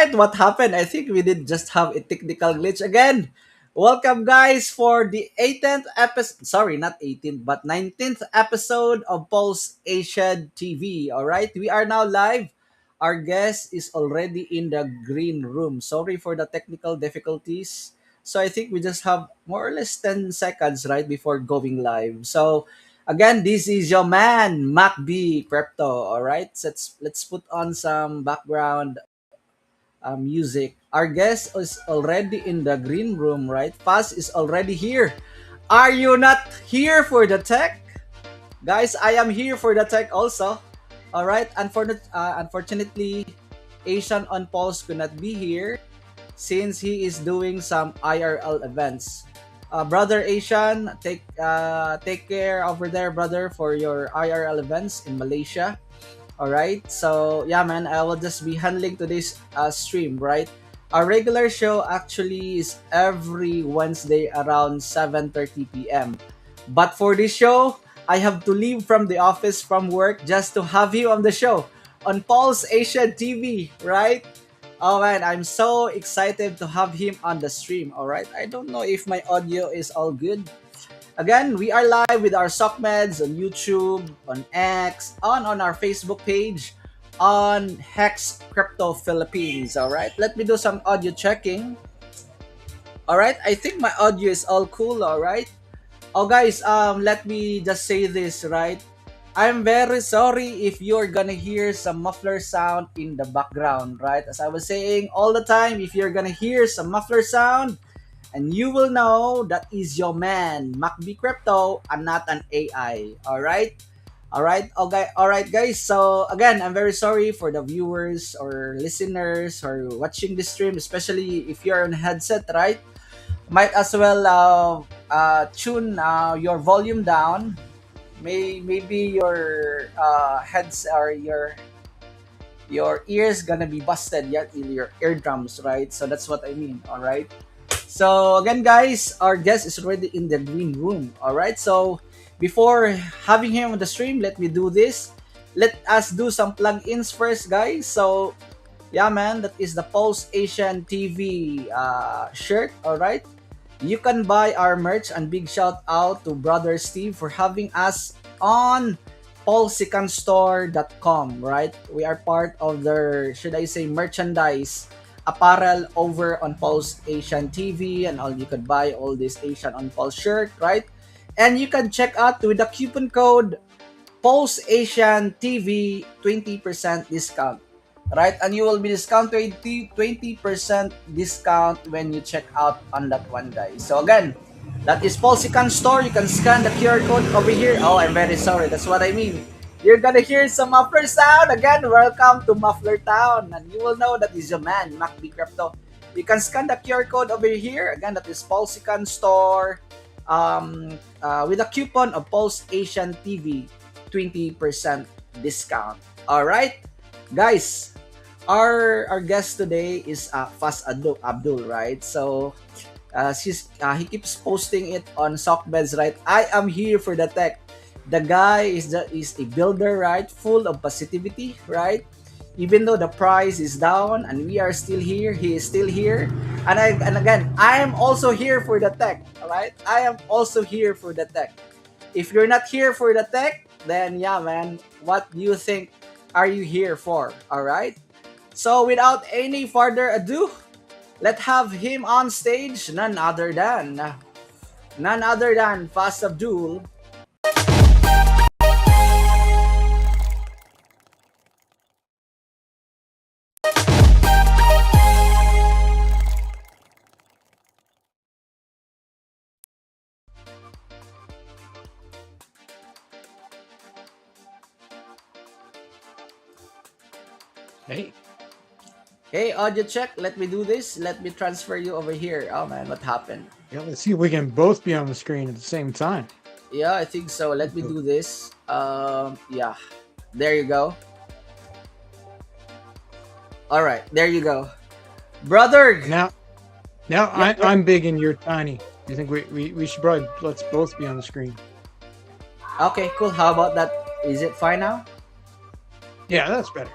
right, what happened? I think we did just have a technical glitch again. Welcome, guys, for the 18th episode. Sorry, not 18th, but 19th episode of Pulse Asian TV. All right, we are now live. Our guest is already in the green room. Sorry for the technical difficulties. So I think we just have more or less 10 seconds right before going live. So again, this is your man, MacB Crypto. All right, let's put on some background music. Our guest is already in the green room, right? Faz is already here. Are you not here for the tech? Guys, I am here for the tech also. All right. Unfortunately, Asian on Pulse could not be here since he is doing some IRL events. Brother Asian, take care over there, brother, for your IRL events in Malaysia. All right. So yeah, man, I will just be handling today's stream, right? Our regular show actually is every Wednesday around 7:30 p.m. But for this show, I have to leave from the office from work just to have you on the show on Pulse Asian TV, right? Oh man, I'm so excited to have him on the stream. All right. I don't know if my audio is all good. Again, we are live with our Soc.Meds on YouTube, on X, on our Facebook page, on Hex Crypto Philippines. All right, let me do some audio checking. All right, I think my audio is all cool. All right. Oh, guys, let me just say this, right? I'm very sorry if you're gonna hear some muffler sound in the background, right? As I was saying all the time, if you're gonna hear some muffler sound, and you will know that is your man, MacB Crypto, and not an AI. All right. All right. Okay. All right, guys. So again, I'm very sorry for the viewers or listeners or watching this stream, especially if you're on headset, right? Might as well tune your volume down. Maybe your heads or your ears gonna be busted yet in your eardrums, right? So that's what I mean. All right. So again, guys, our guest is already in the green room. All right. So before having him on the stream, let me do this. Let us do some plugins first, guys. So yeah, man, that is the Pulse Asian TV shirt. All right. You can buy our merch, and big shout out to Brother Steve for having us on PulseAsianTV.com. Right. We are part of their, should I say, merchandise apparel over on Pulse Asian TV, and all you could buy all this Asian on Pulse shirt, right? And you can check out with the coupon code Pulse Asian TV 20% discount, right? And you will be discounted 20% discount when you check out on that one, guys. So again, that is Pulse Asian Store. You can scan the QR code over here. Oh, I'm very sorry. That's what I mean. You're gonna hear some muffler sound. Again, welcome to Muffler Town. And you will know that is your man, MacB Crypto. You can scan the QR code over here. Again, that is Pulse Asian Store. With a coupon of Pulse Asian TV 20% discount. Alright? Guys, our guest today is Faz Abdul, right? So he keeps posting it on Soc.Meds, right? I am here for the tech. The guy is a builder, right? Full of positivity, right? Even though the price is down and we are still here, he is still here. And again, I am also here for the tech, all right? I am also here for the tech. If you're not here for the tech, then yeah, man, what do you think are you here for? All right? So without any further ado, let's have him on stage, none other than Faz Abdul. Hey. Hey, audio check. Let me do this. Let me transfer you over here. Oh man, what happened? Yeah, let's see if we can both be on the screen at the same time. Yeah, I think so. Let me do this. Yeah. There you go. All right, there you go. Brother. Now I'm big and you're tiny. You think we should probably let's both be on the screen. Okay, cool. How about that? Is it fine now? Yeah, that's better.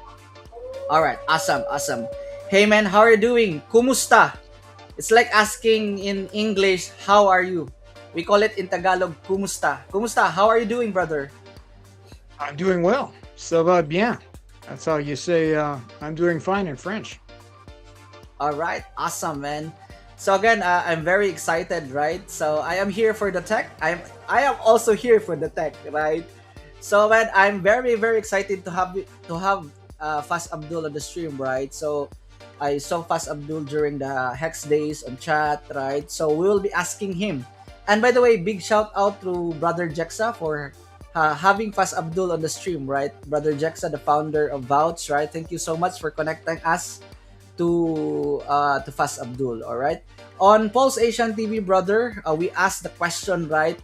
All right, awesome. Hey man, how are you doing? Kumusta? It's like asking in English, how are you? We call it in Tagalog, kumusta. Kumusta? How are you doing, brother? I'm doing well. Ça va bien. That's how you say I'm doing fine in French. All right, awesome, man. So again, I'm very excited, right? So I am here for the tech. I am also here for the tech, right? So man, I'm very excited to have Fast Abdul on the stream, right? So I saw Fast Abdul during the Hex days on chat, right? So we will be asking him. And by the way, big shout out to Brother Jexa for having Fast Abdul on the stream, right? Brother Jexa, the founder of Vouch, right? Thank you so much for connecting us to Fast Abdul. All right. On Pulse Asian TV, brother, we asked the question, right?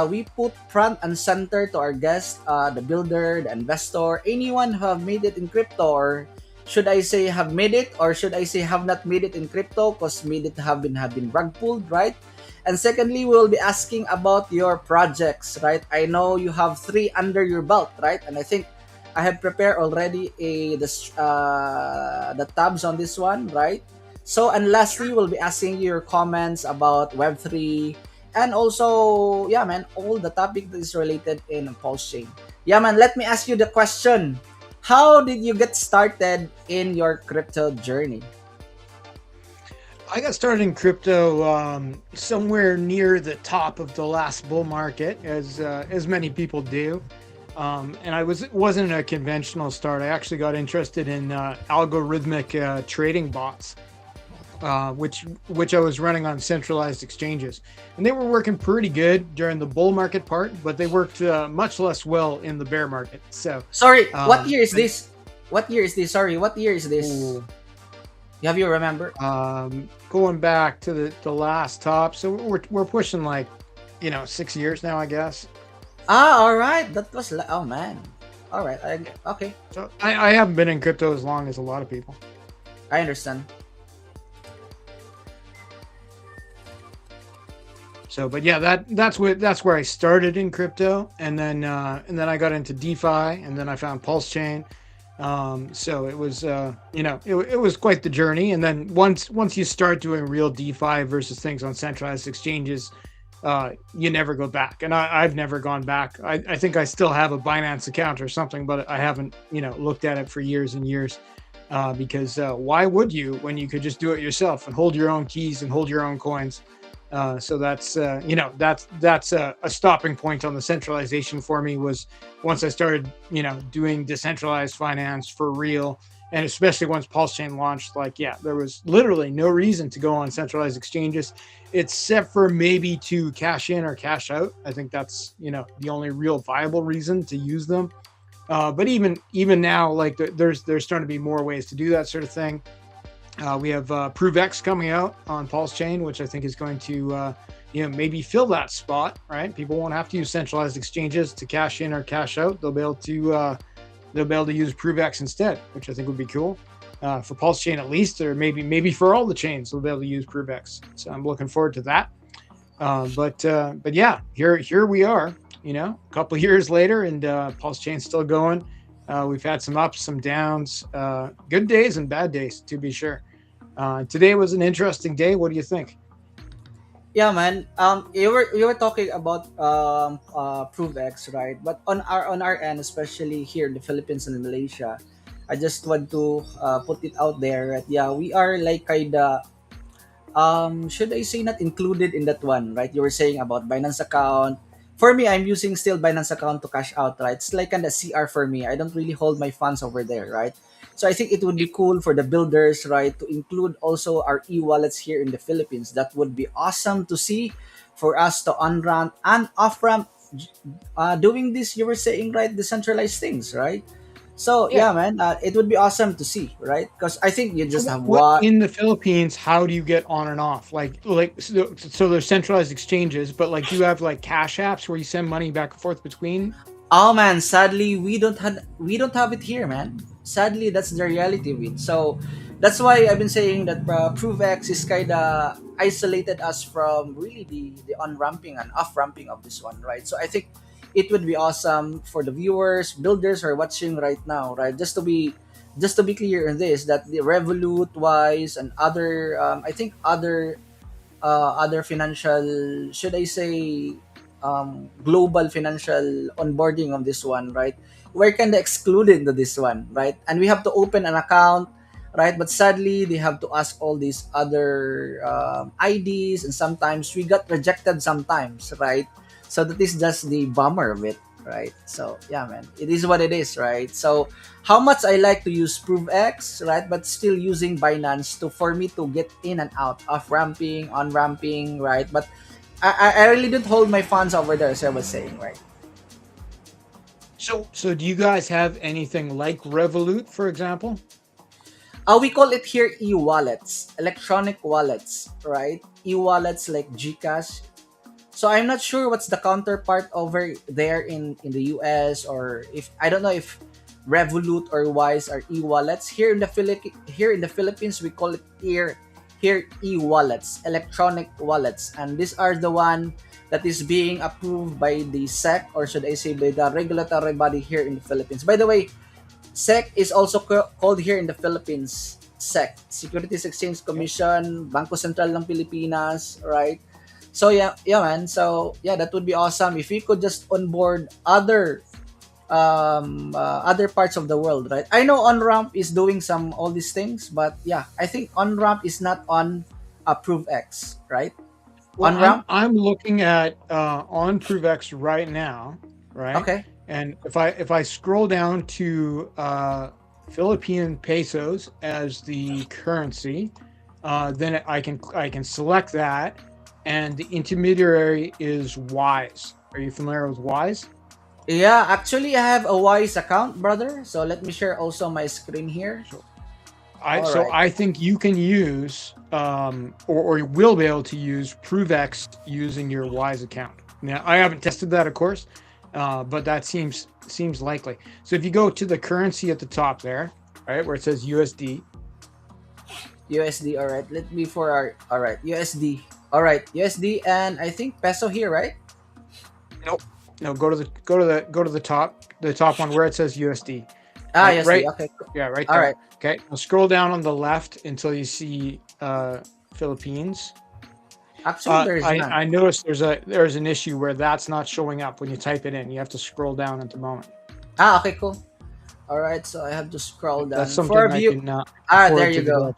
We put front and center to our guest, the builder, the investor, anyone who have made it in crypto, or should I say have made it, or should I say have not made it in crypto, because made it have been rug pulled, right? And secondly, we will be asking about your projects, right? I know you have three under your belt, right? And I think I have prepared already the tabs on this one, right? So, and lastly, we'll be asking you your comments about Web3 and also, yeah, man, all the topic that is related in Pulse Chain. Yeah, man, let me ask you the question. How did you get started in your crypto journey? I got started in crypto somewhere near the top of the last bull market, as many people do. And it wasn't a conventional start. I actually got interested in algorithmic trading bots, which I was running on centralized exchanges, and they were working pretty good during the bull market part, but they worked much less well in the bear market. So, Sorry, what um, year is I, this? What year is this? Sorry, what year is this? ooh, Have you remember? going back to the last top, so we're pushing like 6 years now, I guess. Ah, all right. Oh man. All right. Yeah. Okay. So I haven't been in crypto as long as a lot of people. I understand. So, but yeah, that's where I started in crypto, and then I got into DeFi, and then I found Pulse Chain. So it was it was quite the journey, and then once you start doing real DeFi versus things on centralized exchanges, you never go back, and I've never gone back. I think I still have a Binance account or something, but I haven't looked at it for years and years. Because why would you when you could just do it yourself and hold your own keys and hold your own coins? So that's a stopping point on the centralization for me, was once I started doing decentralized finance for real, and especially once Pulse Chain launched. Like, yeah, there was literally no reason to go on centralized exchanges except for maybe to cash in or cash out. I think that's the only real viable reason to use them. But even now, like there's starting to be more ways to do that sort of thing. We have ProveX coming out on Pulse Chain, which I think is going to maybe fill that spot. Right, people won't have to use centralized exchanges to cash in or cash out. They'll be able to use ProveX instead, which I think would be cool for Pulse Chain at least, or maybe for all the chains they'll be able to use ProveX. So I'm looking forward to that. But yeah, here we are. A couple of years later, and Pulse Chain's still going. We've had some ups, some downs, good days and bad days, to be sure. Today was an interesting day. What do you think? Yeah, man. You were talking about ProveX, right? But on our end, especially here in the Philippines and in Malaysia, I just want to put it out there that yeah, we are like kinda should I say not included in that one, right? You were saying about Binance account. For me, I'm using still Binance account to cash out, right? It's like kind of CR for me. I don't really hold my funds over there, right? So I think it would be cool for the builders, right, to include also our e-wallets here in the Philippines. That would be awesome to see for us to on-ramp and off-ramp doing this, you were saying, right, decentralized things, right? So Yeah. yeah, man, it would be awesome to see, right? Because I think you So just have what what. in the Philippines? How do you get on and off? So there's centralized exchanges, but like, do you have like cash apps where you send money back and forth between? Oh man, sadly we don't have it here, man. Sadly, that's the reality of it. So that's why I've been saying that ProveX is kind of isolated us from really the on ramping and off ramping of this one, right? So I think it would be awesome for the viewers, builders who are watching right now, right? Just to be just to be clear on this, that the Revolut, Wise, and other, I think other financial, should I say, global financial onboarding on this one, right? We're kind of excluded to this one, right? And we have to open an account, right? But sadly, they have to ask all these other IDs, and sometimes we got rejected sometimes, right? So that is just the bummer of it, right? So yeah, man, it is what it is, right? So how much I like to use ProveX, right? But still using Binance to for me to get in and out of ramping, on ramping, right? But I really don't hold my funds over there, as I was saying, right? So do you guys have anything like Revolut, for example? We call it here e-wallets, electronic wallets, right? E-wallets like Gcash. So I'm not sure what's the counterpart over there in the US, or if I don't know if Revolut or Wise are e-wallets. Here in the Philippines we call it here e-wallets, electronic wallets, and these are the one that is being approved by the SEC, or should I say by the regulatory body here in the Philippines. By the way, SEC is also called here in the Philippines SEC, Securities Exchange Commission, Bangko Sentral ng Pilipinas, right? So yeah, man. So yeah, that would be awesome if we could just onboard other parts of the world, right? I know OnRamp is doing some all these things, but yeah, I think OnRamp is not on Approve X, right? Well, I'm OnRamp, I'm looking at on ProveX right now, right? okay. And if I scroll down to Philippine pesos as the currency, then I can select that, and the intermediary is Wise. Are you familiar with Wise? Yeah, actually, I have a Wise account, brother. So let me share also my screen here. So I All so right. I think you can use or you will be able to use ProveX using your Wise account. Now I haven't tested that, of course, but that seems likely. So if you go to the currency at the top there, right where it says USD. USD. All right. Let me for our. All right. USD. All right. USD and I think peso here, right? Nope. No, go to the top one where it says USD. Ah, USD. Right. Okay. Yeah, right All right. there. Okay. Now scroll down on the left until you see Philippines. Actually, there is none. I noticed there's an issue where that's not showing up when you type it in. You have to scroll down at the moment. Ah, okay, cool. All right. So I have to scroll That's down for something a I view. can Ah, there forward you to the go. dev.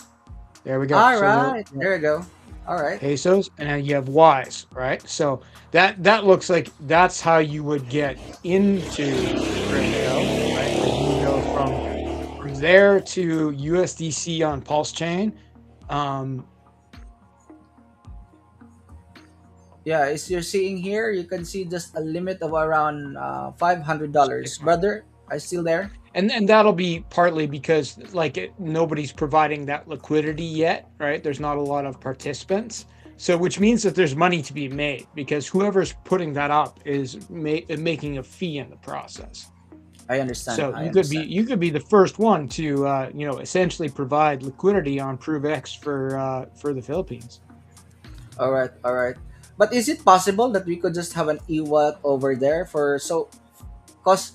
There we go. All So right. the There you go. All right. pesos, and then you have Y's, right? So that looks like that's how you would get into crypto, right? Like you would go from there to USDC on Pulse Chain. Um, Yeah, as you're seeing here, you can see just a limit of around $500. Six months. Brother, are you still there? And that'll be partly because nobody's providing that liquidity yet, right? There's not a lot of participants, so which means that there's money to be made because whoever's putting that up is making a fee in the process. I understand. So I you understand. could be the first one to essentially provide liquidity on ProveX for the Philippines. All right. All right. But is it possible that we could just have an e-wallet over there for so because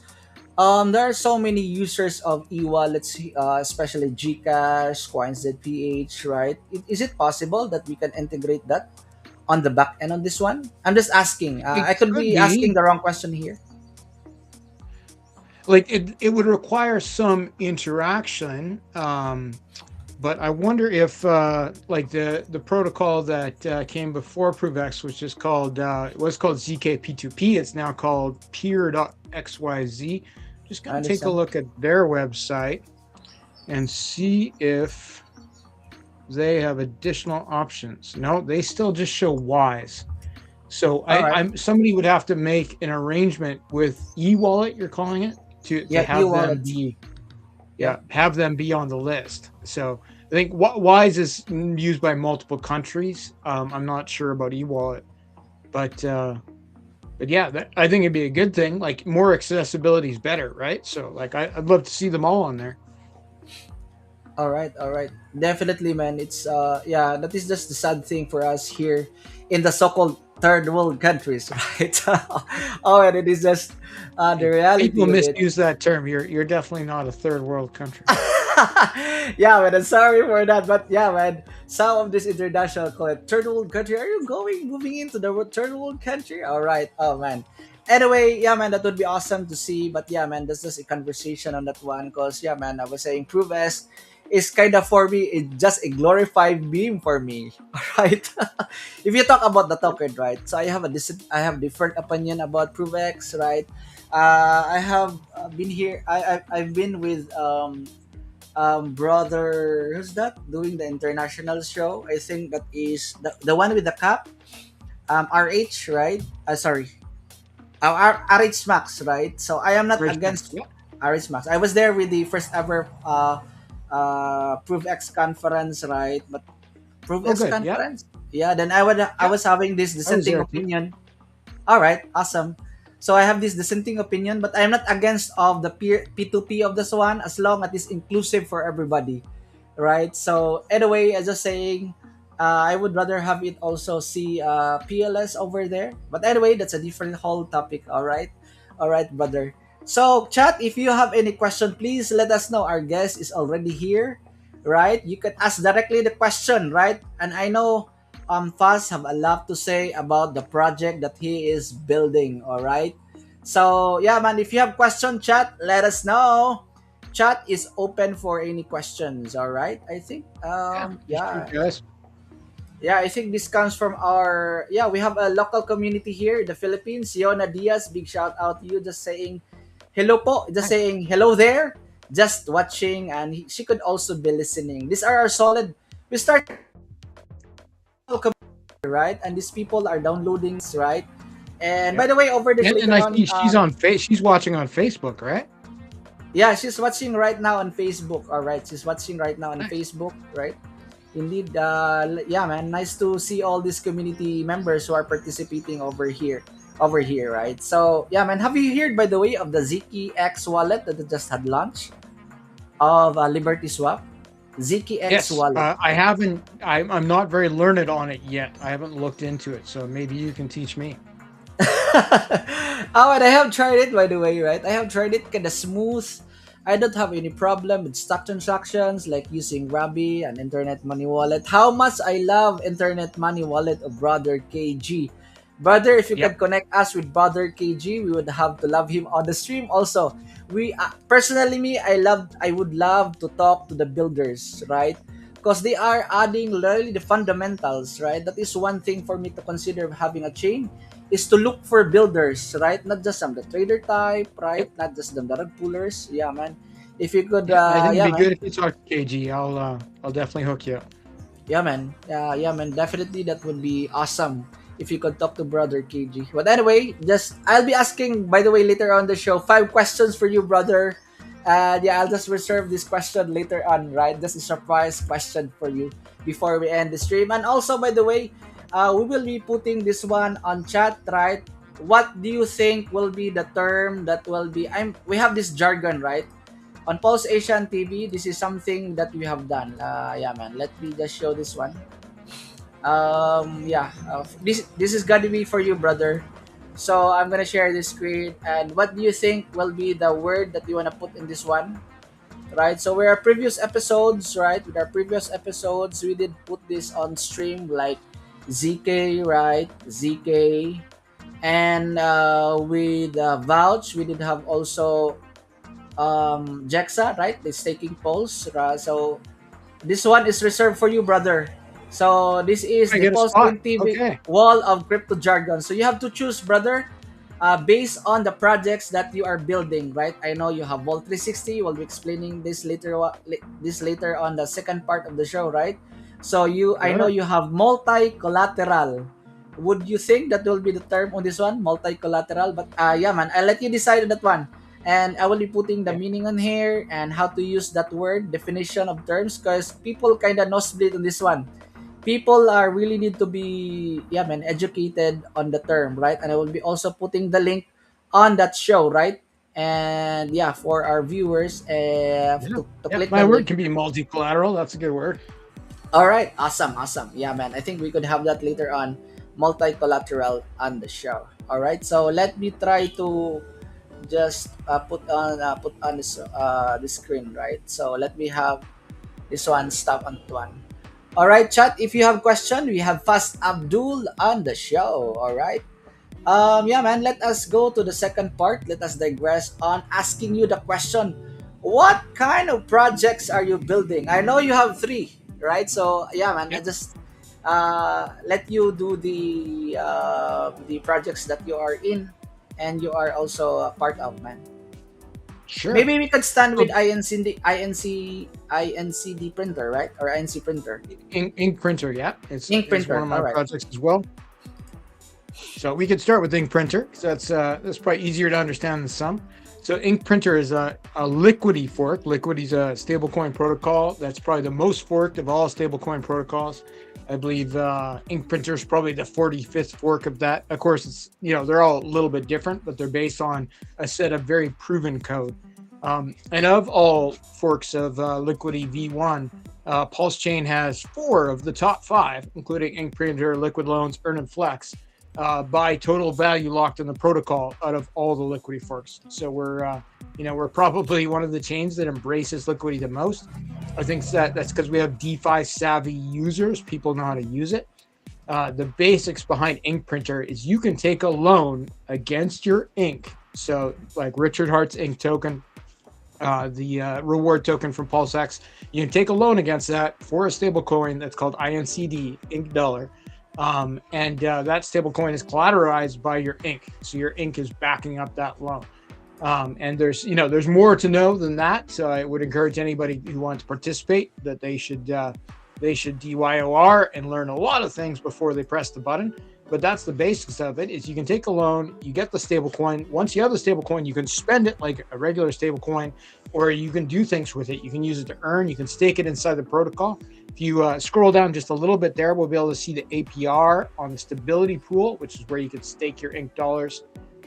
there are so many users of e-wallets, especially Gcash, CoinsZPH, right? Is it possible that we can integrate that on the back end on this one? I'm just asking. It I could could be asking be the wrong question here. like it would require some interaction. But I wonder if like the protocol that came before ProveX, which is called it was called ZKP2P. It's now called Peer.xyz. Just I gonna take a understand. look at their website and see if they have additional options. No, they still just show Wise. So All right. I'm somebody would have to make an arrangement with e-wallet, you're calling it, to Yeah, have them e-wallet. be Yeah. have them be on the list. So I think Wise is used by multiple countries. I'm not sure about e-wallet, but yeah, I think it'd be a good thing. Like more accessibility is better, right? So like I'd love to see them all on there. All right, all right. Definitely, man. It's yeah, that is just the sad thing for us here in the so-called third world countries, right? Oh, and it is just the People reality of it. misuse that term. You're definitely not a third world country. Yeah, man. I'm sorry for that, but yeah, man. Some of this international call it third world country. Are you moving into the third world country? All right. Oh man. Anyway, yeah, man, that would be awesome to see. But yeah, man, that's just a conversation on that one. Cause yeah, man, I was saying Prove S is kind of for me. It's just a glorified meme for me. All right. If you talk about the token, right? So I have different opinion about Prove X, right? I have been here. I've been with brother, who's that doing the international show? I think that is the one with the cap, RH, right? Sorry, RH Max, right? So I am not Rich Max. against Yeah. RH Max. I was there with the first ever Proof X conference, right? But Proof Oh, X good. Yeah. conference, yeah. Then I Yeah. was having this I was dissenting there too. opinion. All right, awesome. So I have this dissenting opinion, but I'm not against of the P2P of this one as long as it's inclusive for everybody, right? So anyway, as I was saying, I would rather have it also see PLS over there. But anyway, that's a different whole topic. All right, brother. So chat, if you have any question, please let us know. Our guest is already here, right? You can ask directly the question, right? And I know Faz have a lot to say about the project that he is building. All right. So yeah, man. If you have question, chat, let us know. Chat is open for any questions. All right. I think. Yeah. Just shoot, guys. Yeah. I think this comes from our. Yeah, we have a local community here, in the Philippines. Yona Diaz, big shout out to you. Just saying hello po. Just Nice. saying hello there. Just watching, and she could also be listening. These are our solid. We start right? And these people are downloading this, right? And by Yep. the way, over this And later I on, see she's on face. She's watching on Facebook, right? yeah, she's watching right now on Facebook. All right, she's watching right now on Nice. Facebook, right? Indeed, yeah, man, nice to see all these community members who are participating over here, right? So, yeah, man, have you heard by the way of the Ziki X wallet that just had launched of Liberty Swap? Ziki X Yes. wallet. I haven't. I'm not very learned on it yet. I haven't looked into it, so maybe you can teach me. Oh, and I have tried it by the way, right? I have tried it kind of smooth. I don't have any problem with stock transactions like using Rabi and Internet Money Wallet. How much I love Internet Money Wallet of Brother KG. Brother, if you can Yep. connect us with Brother KG, we would have to love him on the stream. Also, we personally me, I would love to talk to the builders, right? Because they are adding literally the fundamentals, right? That is one thing for me to consider having a chain is to look for builders, right? Not just some the trader type, right? Yep. Not just the rug pullers. Yeah, man. If you could, Yeah. I think it'd yeah, be man. good if you talk to KG. I'll definitely hook you up. Yeah, man. Yeah, man. Definitely, that would be awesome if you could talk to brother KG. But anyway, just I'll be asking. By the way, later on the show, 5 questions for you, brother. And yeah, I'll just reserve this question later on, right? Just a surprise question for you before we end the stream. And also, by the way, we will be putting this one on chat, right? What do you think will be the term that will be? We have this jargon, right? On Pulse Asian TV, this is something that we have done. Yeah, man. Let me just show this one. Yeah. This is gonna be for you, brother. So I'm gonna share this screen. And what do you think will be the word that you wanna put in this one? Right. So with our previous episodes, right? With our previous episodes, we did put this on stream like ZK, right? ZK. And with Vouch, we did have also Jexa, right? It's taking polls. So this one is reserved for you, brother. So this is I the get a Pulse spot. TV Okay. wall of crypto jargon. So you have to choose, brother, based on the projects that you are building, right? I know you have Vault 360. We'll be explaining this later. This later on the second part of the show, right? So I know Sure. you have multi-collateral. Would you think that will be the term on this one, multi-collateral? But yeah, man, I'll let you decide on that one. And I will be putting the Yeah. meaning on here and how to use that word, definition of terms, because people kind of nosebleed on this one. People are really need to be, yeah, man, educated on the term, right? And I will be also putting the link on that show, right? And yeah, for our viewers, Yeah. to Yeah. click My the word link. can be multi-collateral. That's a good word. All right, awesome. Yeah, man, I think we could have that later on, multi-collateral on the show. All right, so let me try to just put on the screen, right? So let me have this one stop on one. All right, chat. If you have question, we have Fast Abdul on the show. All right. Yeah, man. Let us go to the second part. Let us digress on asking you the question: what kind of projects are you building? I know you have three, right? So yeah, man. I Yep. just let you do the projects that you are in, and you are also a part of, man. Sure. Maybe we could stand with So INCD printer, right? Or INC printer, ink printer, yeah, ink it's one printer. of All my right. projects as well. So we could start with ink printer because that's probably easier to understand than some. So ink printer is a Liquidity fork. Liquidity is a stablecoin protocol that's probably the most forked of all stablecoin protocols. I believe ink printer is probably the 45th fork of that. Of course, it's they're all a little bit different, but they're based on a set of very proven code. And of all forks of Liquidity V1, Pulse Chain has 4 of the top 5, including ink printer, liquid loans, earn and flex by total value locked in the protocol out of all the Liquidity forks. So we're probably one of the chains that embraces Liquidity the most. I think that's because we have DeFi savvy users. People know how to use it. The basics behind ink printer is you can take a loan against your ink. So like Richard Hart's ink token, the reward token from PulseX, you can take a loan against that for a stable coin that's called INCD, ink dollar. And that stablecoin is collateralized by your ink, so your ink is backing up that loan. And there's more to know than that. So I would encourage anybody who wants to participate that they should DYOR and learn a lot of things before they press the button. But that's the basics of it: is you can take a loan, you get the stablecoin. Once you have the stablecoin, you can spend it like a regular stablecoin, or you can do things with it. You can use it to earn. You can stake it inside the protocol. If you scroll down just a little bit there, we'll be able to see the APR on the stability pool, which is where you can stake your ink dollars.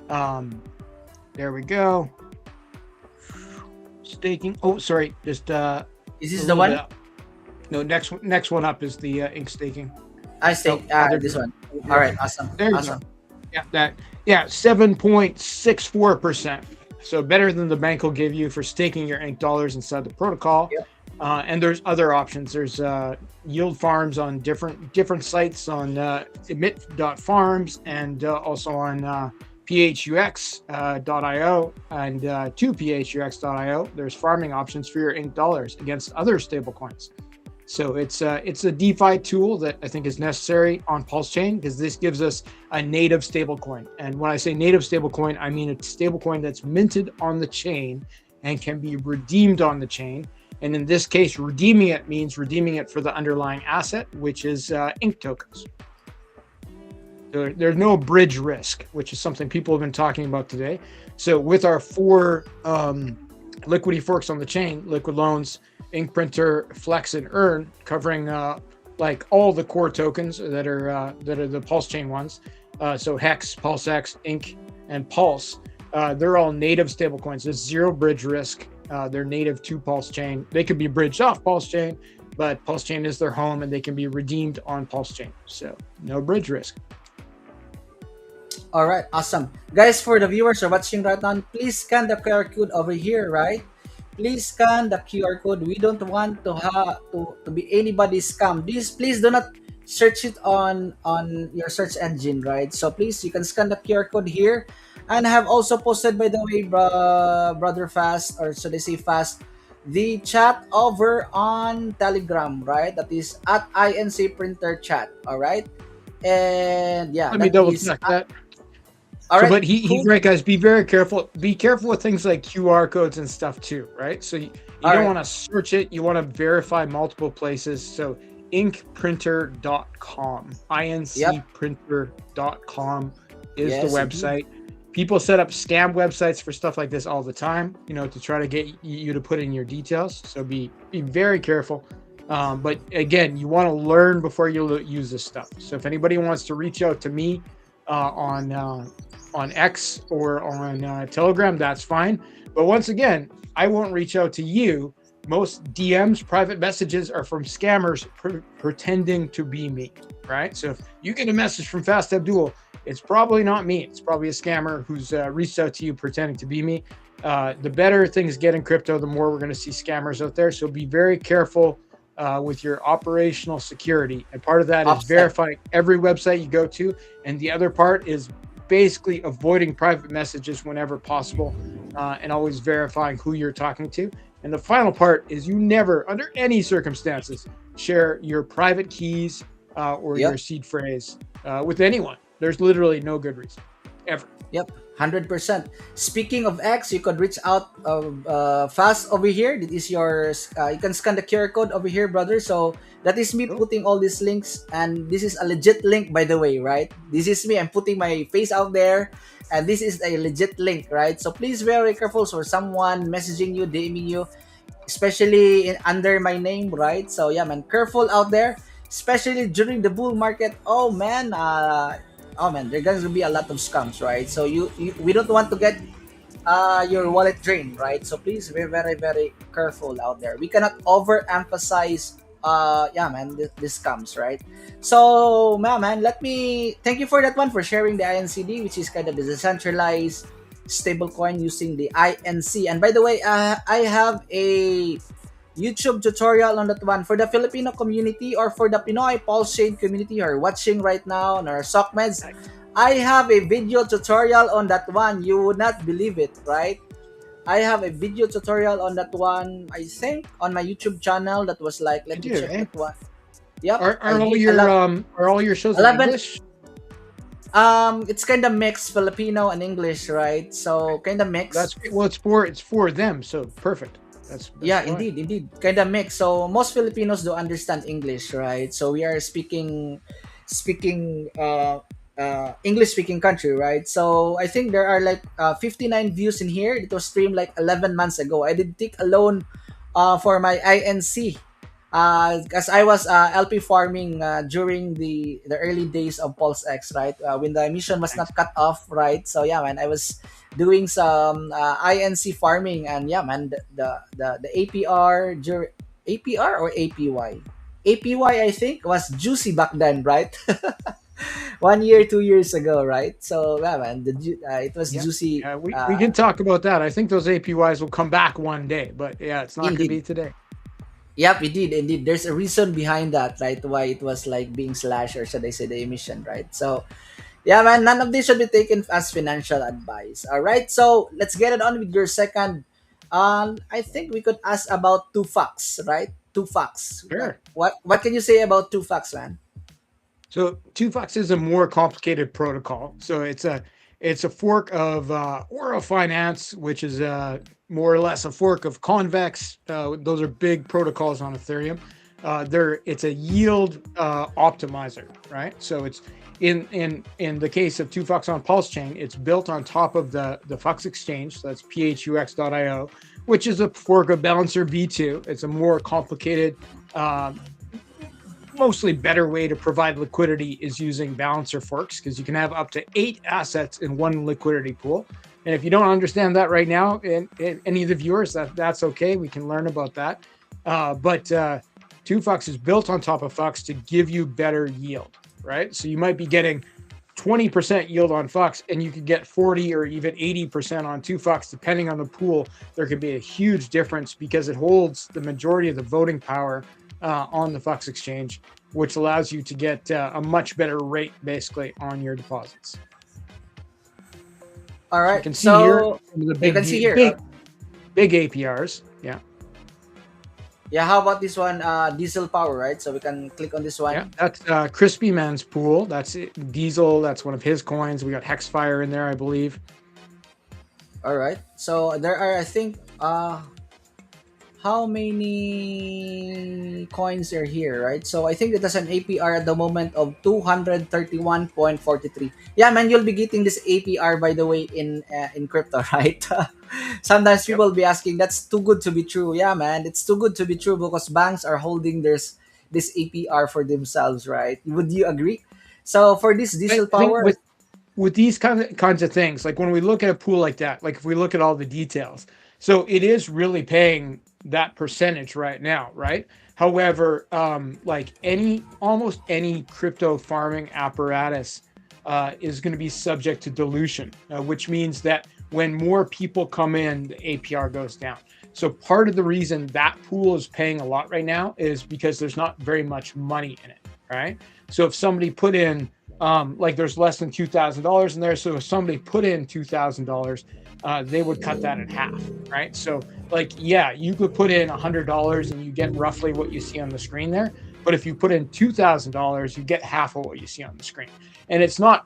There we go. Staking. Oh, sorry. Just Is this the one? no, next one up is the ink staking. I think this one. All right. Awesome. There you Awesome. go. Yeah, 7.64%. So better than the bank will give you for staking your ink dollars inside the protocol. Yep. And there's other options. There's yield farms on different sites on emit.farms and also on phux.io and 2phux.io. There's farming options for your ink dollars against other stablecoins. So it's a DeFi tool that I think is necessary on Pulse Chain because this gives us a native stablecoin. And when I say native stablecoin, I mean a stablecoin that's minted on the chain and can be redeemed on the chain. And in this case, redeeming it means redeeming it for the underlying asset, which is ink tokens. So there's no bridge risk, which is something people have been talking about today. So with our 4 Liquidity forks on the chain, liquid loans, ink printer, flex, and earn, covering like all the core tokens that are the Pulse Chain ones. So Hex, PulseX, Ink, and Pulse. They're all native stablecoins. There's zero bridge risk. They're native to Pulse Chain. They could be bridged off Pulse Chain, but Pulse Chain is their home, and they can be redeemed on Pulse Chain. So no bridge risk. All right. Awesome. Guys, for the viewers who are watching right now, please scan the QR code over here, right? Please scan the QR code. We don't want to be anybody's scam. Please do not search it on your search engine, right? So please, you can scan the QR code here, and I have also posted, by the way, brother Fast, or should I say Fast, the chat over on Telegram, right? That is at INC Printer Chat. All right, and yeah, Let me that double is check that. all So, right. but he's right, guys. Be very careful. Be careful with things like QR codes and stuff too, right? So you don't want to search it. You want to verify multiple places. So inkprinter.com, incprinter.com is the website. People set up scam websites for stuff like this all the time, to try to get you to put in your details. So be very careful. But again, you want to learn before you use this stuff. So if anybody wants to reach out to me on X or on Telegram, that's fine. But once again, I won't reach out to you. Most DMs, private messages, are from scammers pretending to be me, right? So if you get a message from Fast Abdul, it's probably not me. It's probably a scammer who's reached out to you pretending to be me. The better things get in crypto, the more we're going to see scammers out there. So be very careful with your operational security. And part of that is Offset. verifying every website you go to. And the other part is basically avoiding private messages whenever possible, and always verifying who you're talking to. And the final part is you never, under any circumstances, share your private keys or your Yep. seed phrase with anyone. There's literally no good reason ever. Yep, 100%. Speaking of X, you could reach out fast over here. This is your, you can scan the QR code over here, brother. So that is me Cool. putting all these links. And this is a legit link, by the way, right? This is me. I'm putting my face out there. And this is a legit link, right? So please be very careful for someone messaging you, DMing you, especially under my name, right? So yeah, man, careful out there, especially during the bull market. Oh man, there's gonna be a lot of scams, right? So we don't want to get your wallet drained, right? So please be very very careful out there. We cannot overemphasize yeah man, this scams, right? So man, let me thank you for that one, for sharing the INCD, which is kind of the decentralized stablecoin using the INC. And by the way, I have a YouTube tutorial on that one for the Filipino community, or for the Pinoy Pulse Chain community who are watching right now on our Soc.Meds. Nice. I have a video tutorial on that one. You would not believe it, right? I have a video tutorial on that one, I think, on my YouTube channel. That was like, You let me do, check eh? that one. Yep, I Are all did. your shows in 11. English? It's kind of mixed Filipino and English, right? So kind of That's mixed. great. Well, it's for them, so perfect. That's Yeah, fine. indeed, kind of mix. So most Filipinos do understand English, right? So we are speaking English speaking country, right? So I think there are like 59 views in here. It was streamed like 11 months ago. I did take a loan for my INC because I was LP farming during the early days of Pulse X, right? When the emission was Thanks. not cut off, right? So yeah, man, I was doing some INC farming, and yeah, man, the APR APR or APY. APY, I think, was juicy back then, right? 1 year, 2 years ago, right? So yeah, man, it was Yeah. juicy. Yeah, we can talk about that. I think those APYs will come back one day, but yeah, it's not going to Indeed. be today. Yep, indeed. There's a reason behind that, right? Why it was like being slashed, or should I say the emission, right? So, yeah, man, none of this should be taken as financial advice. All right, so let's get it on with your second. I think we could ask about two facts, right? Two facts. Sure. What can you say about two facts, man? So Tufux is a more complicated protocol. So it's a fork of Oro Finance, which is more or less a fork of Convex. Those are big protocols on Ethereum. It's a yield optimizer, right? So it's in the case of Tufux on Pulse Chain, it's built on top of the Fux exchange. So that's phux.io, which is a fork of Balancer V2. It's a more complicated. Mostly better way to provide liquidity is using balancer forks, because you can have up to 8 assets in one liquidity pool. And if you don't understand that right now, and any of the viewers, that's okay. We can learn about that. But Tufux is built on top of Fux to give you better yield, right? So you might be getting 20% yield on Fux, and you could get 40 or even 80% on Tufux, depending on the pool. There could be a huge difference because it holds the majority of the voting power on the Fux exchange, which allows you to get a much better rate basically on your deposits. All So you right, can see here so some of the you big can see here. big APRs. Yeah, Yeah, how about this one? Diesel power, right? So we can click on this yeah. one. That's Crispy Man's pool. That's it. Diesel. That's one of his coins. We got Hexfire in there, I believe. All right. So there are, I think, how many coins are here, right? So I think it has an APR at the moment of 231.43. Yeah, man, you'll be getting this APR, by the way, in crypto, right? Sometimes Yep. people be asking, that's too good to be true. Yeah, man, it's too good to be true because banks are holding this APR for themselves, right? Would you agree? So for this I diesel think power, with these kinds of things, like when we look at a pool like that, like if we look at all the details, so it is really paying that percentage right now, right? However, like almost any crypto farming apparatus, is going to be subject to dilution, which means that when more people come in, the APR goes down. So part of the reason that pool is paying a lot right now is because there's not very much money in it, right? So if somebody put in, like there's less than $2,000 in there, so if somebody put in $2,000, they would cut that in half, right? So like, yeah, you could put in $100 and you get roughly what you see on the screen there. But if you put in $2,000, you get half of what you see on the screen. And it's not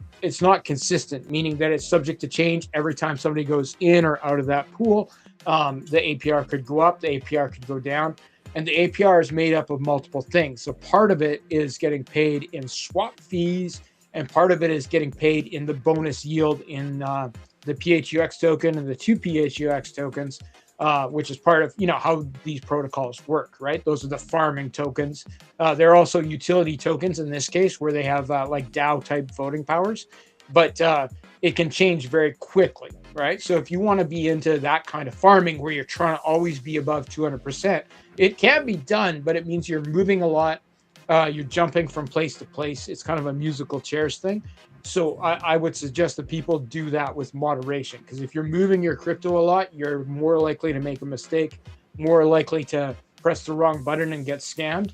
consistent, meaning that it's subject to change every time somebody goes in or out of that pool. The APR could go up, the APR could go down, and the APR is made up of multiple things. So part of it is getting paid in swap fees, and part of it is getting paid in the bonus yield in the PHUX token and the two PHUX tokens, which is part of how these protocols work, right? Those are the farming tokens. There are also utility tokens in this case where they have like DAO type voting powers, but it can change very quickly, right? So if you want to be into that kind of farming where you're trying to always be above 200%, it can be done, but it means you're moving a lot. You're jumping from place to place. It's kind of a musical chairs thing. So I would suggest that people do that with moderation, because if you're moving your crypto a lot, you're more likely to make a mistake, more likely to press the wrong button and get scammed.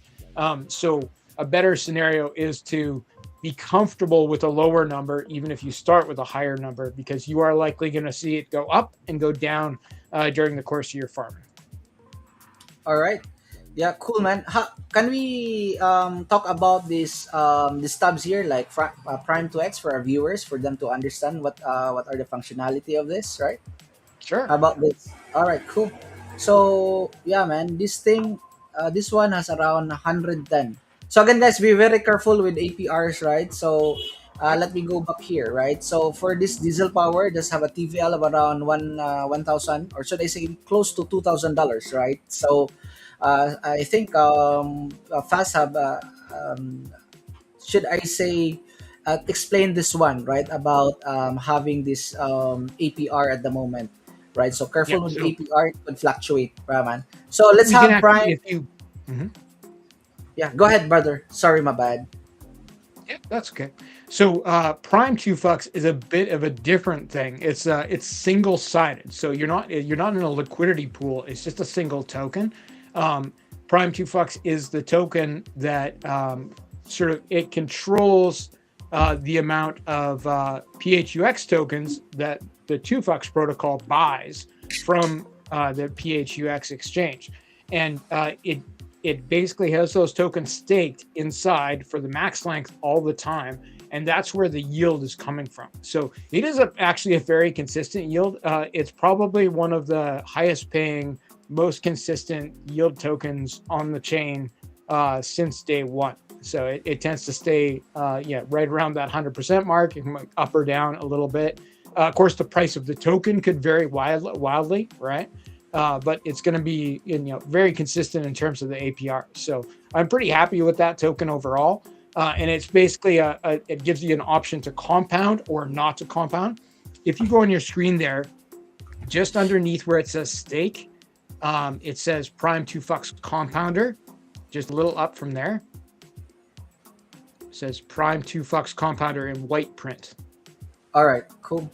So a better scenario is to be comfortable with a lower number, even if you start with a higher number, because you are likely going to see it go up and go down during the course of your farming. All right. Yeah, cool, man. Can we talk about these tabs here, like Prime to X, for our viewers, for them to understand what are the functionality of this, right? Sure. How about this? All right, cool. So yeah, man, this one has around 110. So again, guys, be very careful with APRs, right? So Yep. let me go back here, right? So for this diesel power, just have a TVL of around 1,000, or should I say close to $2,000, right? So I think Fast have should I say explain this one, right, about having this APR at the moment, right? So careful Yep. with So APR, it could fluctuate, right, man. So let's we can have actually, Prime. if you, Mhm. Yeah, go ahead, brother. Sorry, my bad. Yeah, that's okay. So Prime 2 Fucks is a bit of a different thing. It's single sided, so you're not in a liquidity pool. It's just a single token. Um, Prime 2 Fucks is the token that sort of it controls the amount of PHUX tokens that the 2 Fucks protocol buys from the PHUX exchange, and it basically has those tokens staked inside for the max length all the time, and that's where the yield is coming from. So it is actually a very consistent yield. It's probably one of the highest paying, most consistent yield tokens on the chain since day one. So it tends to stay right around that 100% mark. It can up or down a little bit. Of course, the price of the token could vary wildly, right? But it's going to be very consistent in terms of the APR. So I'm pretty happy with that token overall. And it's basically it gives you an option to compound or not to compound. If you go on your screen there, just underneath where it says stake, it says Prime 2Fucks compounder. Just a little up from there, it says Prime 2Fucks compounder in white print. All right, cool.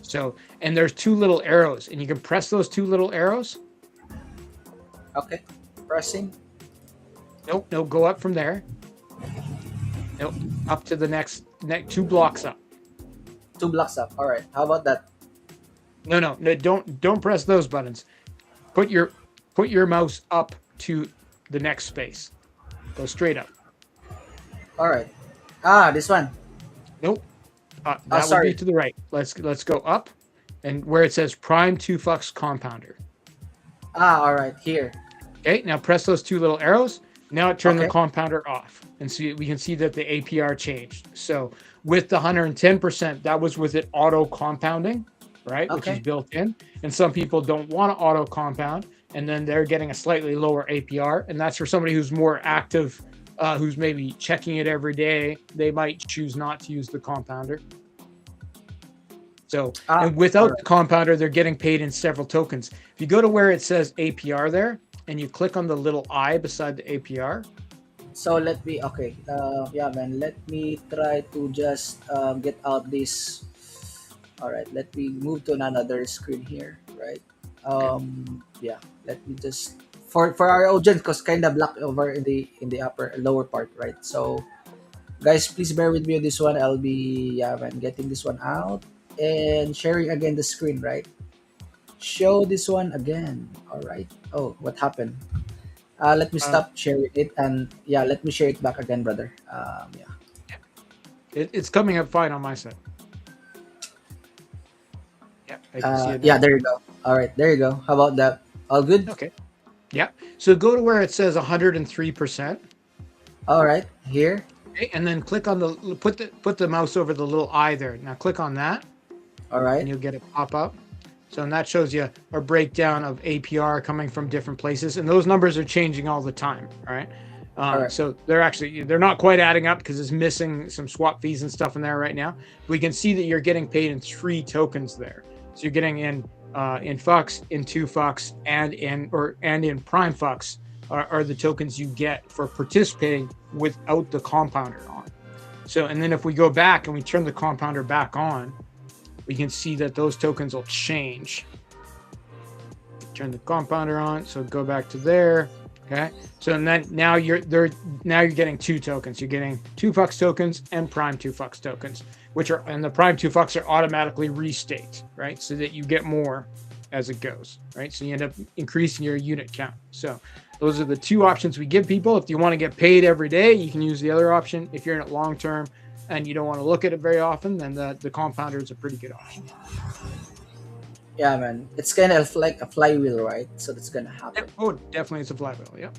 So, and there's two little arrows, and you can press those two little arrows. Okay, pressing. Nope, go up from there. Nope, up to the next 2 blocks up. 2 blocks up. All right. How about that? No, don't press those buttons. Put your mouse up to the next space. Go straight up. All right. This one. Nope. That would Sorry. be to the right. Let's go up, and where it says Prime 2Fucks compounder. All right. Here. Okay, now press those two little arrows. Now turn the Okay. compounder off, and we can see that the APR changed. So with the 110%, that was with it auto compounding, right? Which is Okay. built in. And some people don't want to auto compound, and then they're getting a slightly lower APR. And that's for somebody who's more active, who's maybe checking it every day. They might choose not to use the compounder. So, and without right. the compounder, they're getting paid in several tokens. If you go to where it says APR there, and you click on the little I beside the APR, So let me okay. Yeah, man. Let me try to just get out this. All right. Let me move to another screen here. Right. Okay. Yeah. Let me just for our audience, cause kind of black over in the upper lower part. Right. So guys, please bear with me on this one. I'll be yeah, man, getting this one out and sharing again the screen. Right. Show this one again. All right. Oh, what happened? Let me Uh, stop sharing it and yeah, let me share it back again, brother. Yeah. it's coming up fine on my side. Yeah, I can see it Yeah, now. there you go. All right, there you go. How about that? All good? Okay. Yeah. So go to where it says 103%. All right, here. Okay, and then click on the put the mouse over the little eye there. Now click on that, All and right. you'll get a pop up. So and that shows you a breakdown of APR coming from different places, and those numbers are changing all the time. All right. All right. So they're not quite adding up because it's missing some swap fees and stuff in there right now. We can see that you're getting paid in 3 tokens there. So you're getting in Fux, in 2 Fux, and in Prime Fux are the tokens you get for participating without the compounder on. So and then if we go back and we turn the compounder back on, we can see that those tokens will change. Turn the compounder on, so go back to there. Okay, so and then now you're getting 2 tokens. You're getting 2 Fux tokens and Prime 2 Fux tokens, which are and the Prime 2 Fux are automatically restaked, right? So that you get more as it goes, right? So you end up increasing your unit count. So those are the 2 options we give people. If you want to get paid every day, you can use the other option. If you're in it long term and you don't want to look at it very often, then the compounder is a pretty good option. Yeah, man. It's kind of like a flywheel, right? So that's gonna Yeah, happen. oh, definitely it's a flywheel. Yeah.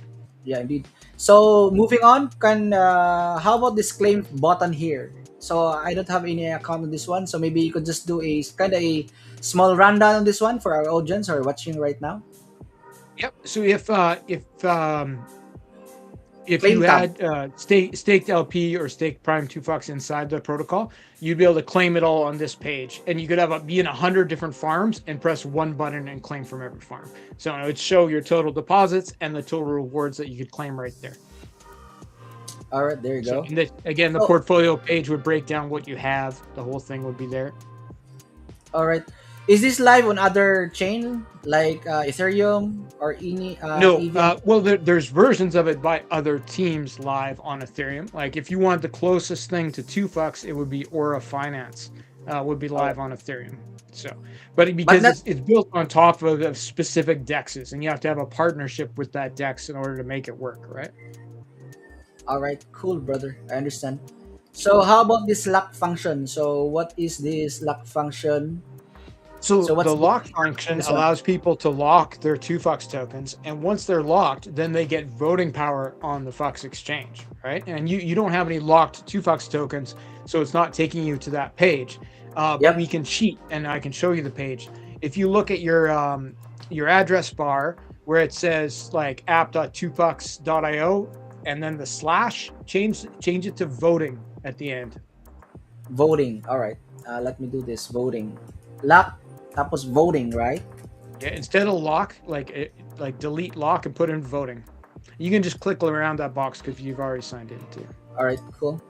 Yeah, indeed. So moving on, can how about this claim button here? So I don't have any account on this one, so maybe you could just do a kind of a small rundown on this one for our audience who are watching right now. Yep. So if you Claim tab. had staked LP or staked Prime 2 Fux inside the protocol, you'd be able to claim it all on this page, and you could be in 100 different farms and press one button and claim from every farm. So it would show your total deposits and the total rewards that you could claim right there. All right, there you So go. again, the Oh, portfolio page would break down what you have. The whole thing would be there. all right. Is this live on other chain like Ethereum or No, EVM? well, there's versions of it by other teams live on Ethereum. Like if you want the closest thing to 2 Fux, it would be Aura Finance, would be All right. live on Ethereum. So, but But because not it's built on top of specific dexes, and you have to have a partnership with that dex in order to make it work, right? all right, cool, brother. I understand. So how about this lock function? So what is this lock function? So So what's the the lock for function this one? allows people to lock their 2 Fux tokens, and once they're locked, then they get voting power on the Fux exchange, right? And you don't have any locked 2 Fux tokens, so it's not taking you to that page. But we Yep. can cheat, and I can show you the page. If you look at your address bar where it says like app.2fux.io and then the slash, change it to voting at the end. Voting. All right. Let me do this. Voting. Lock. Tapos voting, right? Yeah, instead of lock, like delete lock and put in voting. You can just click around that box because you've already signed in too. All right. Cool.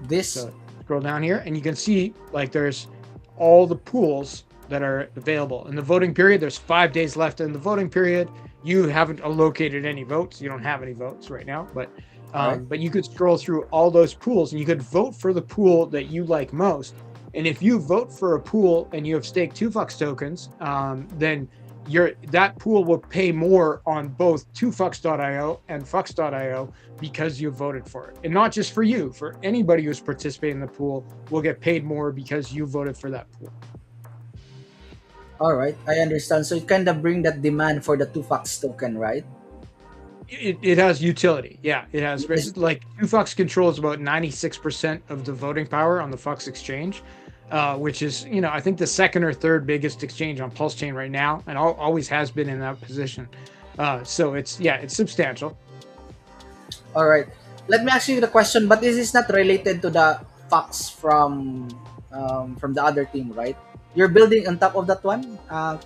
This. So scroll down here and you can see like there's all the pools that are available. In the voting period, there's 5 days left in the voting period. You haven't allocated any votes. You don't have any votes right now, All right. but you could scroll through all those pools and you could vote for the pool that you like most. And if you vote for a pool and you have staked 2 Fux tokens, then that pool will pay more on both 2fux.io and fux.io because you voted for it. And not just for you, for anybody who's participating in the pool will get paid more because you voted for that pool. All right. I understand. So it kind of bring that demand for the two fax token, right? It has utility. Yeah, it has. Yes. Like 2Fux controls about 96% of the voting power on the Fux exchange, which is, I think the second or third biggest exchange on Pulse Chain right now, and always has been in that position. So it's substantial. All right. Let me ask you the question, but this is not related to the fax from the other team, right? You're building on top of that one.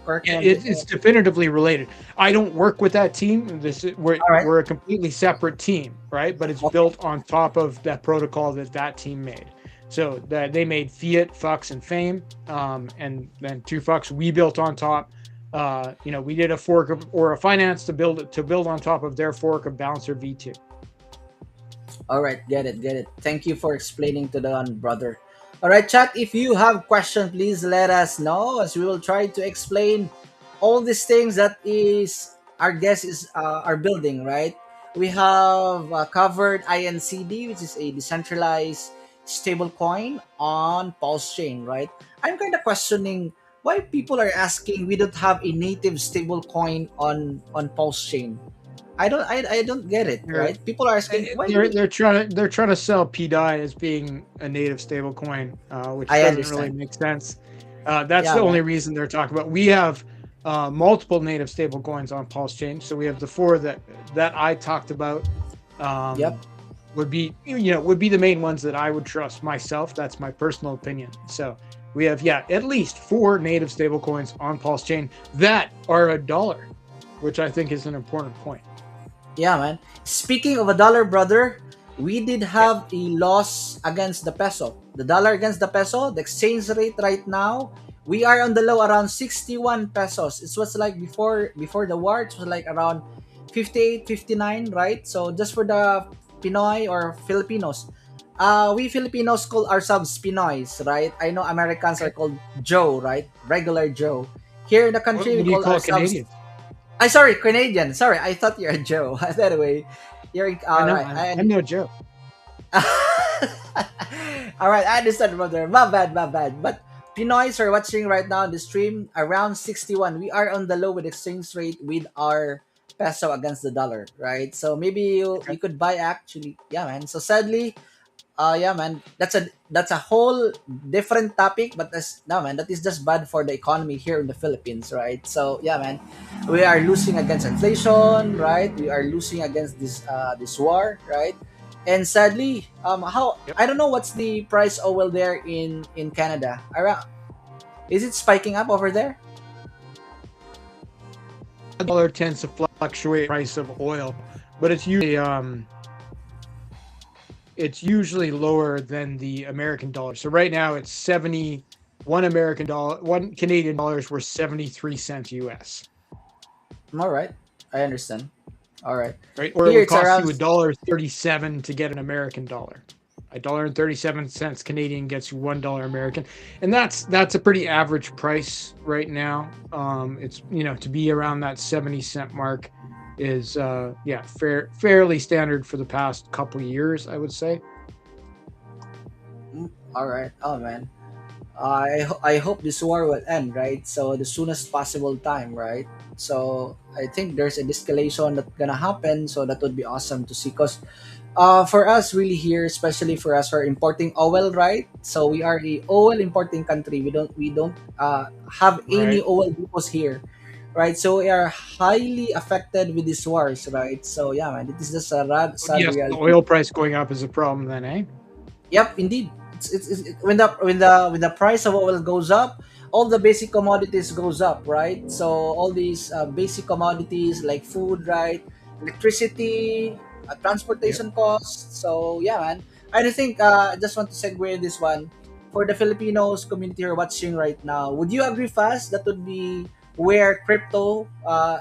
Correct me. It's definitively related. I don't work with that team. All right. We're a completely separate team, right? But it's Okay. built on top of that protocol that team made. So that they made Fiat, Fux, and Fame, and then two Fux we built on top. We did a fork or a finance to build on top of their fork of Balancer V2. All right, get it, get it. Thank you for explaining to the one, brother. All right, chat. If you have question, please let us know, as we will try to explain all these things that is our guest is are building. Right. We have covered INCD, which is a decentralized stable coin on Pulse chain. Right. I'm kind of questioning why people are asking we don't have a native stable coin on Pulse chain. I don't get it, They're right? People are asking why do we. they're trying to sell PDI as being a native stablecoin, which I doesn't really understand. make sense. That's Yeah, the man. only reason they're talking about. We have multiple native stablecoins on Pulse Chain, so we have the four that I talked about. Yep. Um, would be the main ones that I would trust myself. That's my personal opinion. So we have at least four native stablecoins on Pulse Chain that are a dollar, which I think is an important point. Yeah, man. Speaking of a dollar, brother, we did Yeah. have a loss against the peso. The dollar against the peso, the exchange rate right now, we are on the low around 61 pesos. It was like before the war, it was like around 58, 59, right? So just for the Pinoy or Filipinos, we Filipinos call ourselves Pinoys, right? I know Americans are Okay. called Joe, right? Regular Joe. Here in the What, country, we what do you call call ourselves. Canadians? I sorry, Canadian. Sorry, I thought you're a Joe. Anyway, you're I all know. right. I'm no joke. All right, I understand, brother. My bad, my bad. But Pinoys are watching right now the stream around 61. We are on the low with exchange rate with our peso against the dollar, right? So maybe you Okay. could buy actually. Yeah, man. So sadly, yeah, man. That's a whole different topic, but that's no, man. That is just bad for the economy here in the Philippines, right? So yeah, man, we are losing against inflation, right? We are losing against this war, right? And sadly, how Yep. I don't know what's the price of oil there in Canada. Around is it spiking up over there? The dollar tends to fluctuate price of oil, but it's usually lower than the American dollar. So right now it's 1 Canadian dollar is worth 73 cents US. All right, I understand. All right, Right? Or it here would it's cost around. you $1.37 to get an American dollar. $1.37 Canadian gets you $1 American, and that's a pretty average price right now. It's to be around that 70 cent mark is fairly standard for the past couple years, I would say. All right. Oh man. I hope this war will end, right? So the soonest possible time, right? So I think there's a escalation that's gonna happen. So that would be awesome to see. Cause for us really here, especially for us, we're importing oil, right? So we are a oil importing country. We don't have any Right. oil depots here, right? So we are highly affected with these wars, right? So yeah, man, it is just a sad Yes, the reality. oil price going up is a problem then, eh? Yep, indeed. When the price of oil goes up, all the basic commodities goes up, right? So all these basic commodities like food, right, electricity, Yep. transportation costs. So yeah, man. I do think I just want to segue this one for the Filipinos community who are watching right now. Would you agree, fast that would be where crypto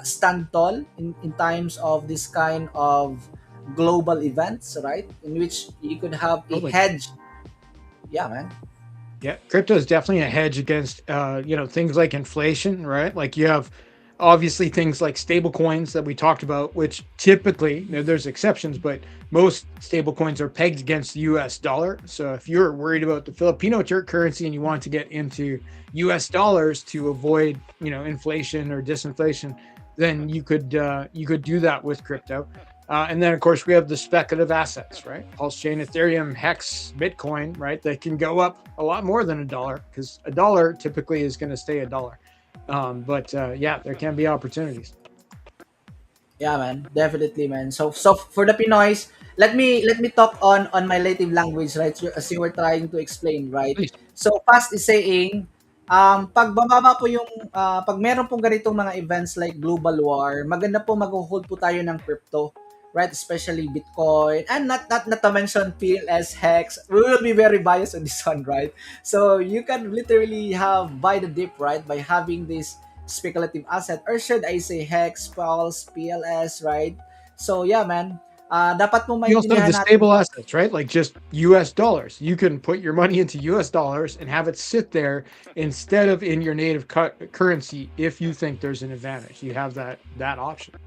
stand tall in times of this kind of global events, right? In which you could have a Totally. hedge. Yeah, man. Yeah, crypto is definitely a hedge against things like inflation, right? Like you have obviously things like stable coins that we talked about, which typically there's exceptions, but most stable coins are pegged against the US dollar. So if you're worried about the Filipino currency and you want to get into US dollars to avoid, inflation or disinflation, then you could do that with crypto. And then, of course, we have the speculative assets, right? Pulse Chain, Ethereum, Hex, Bitcoin, right? That can go up a lot more than a dollar because a dollar typically is going to stay a dollar. But there can be opportunities. Yeah, man. Definitely, man. So for the Pinoys, let me talk on my native language, right? So, as you were trying to explain, right? Please. So Fast is saying Pag bababa po yung, pag meron pong ganitong mga events like global war, maganda po mag-hold po tayo ng crypto, right? Especially Bitcoin, and not to mention PLS, Hex. We will be very biased on this one, right? So you can literally have buy the dip, right? By having this speculative asset, or should I say Hex, Pulse, PLS, right? So yeah, man. Dapat mo You also have maintindihan the natin. stable assets, right? Like just US dollars. You can put your money into US dollars and have it sit there instead of in your native currency if you think there's an advantage. You have that option.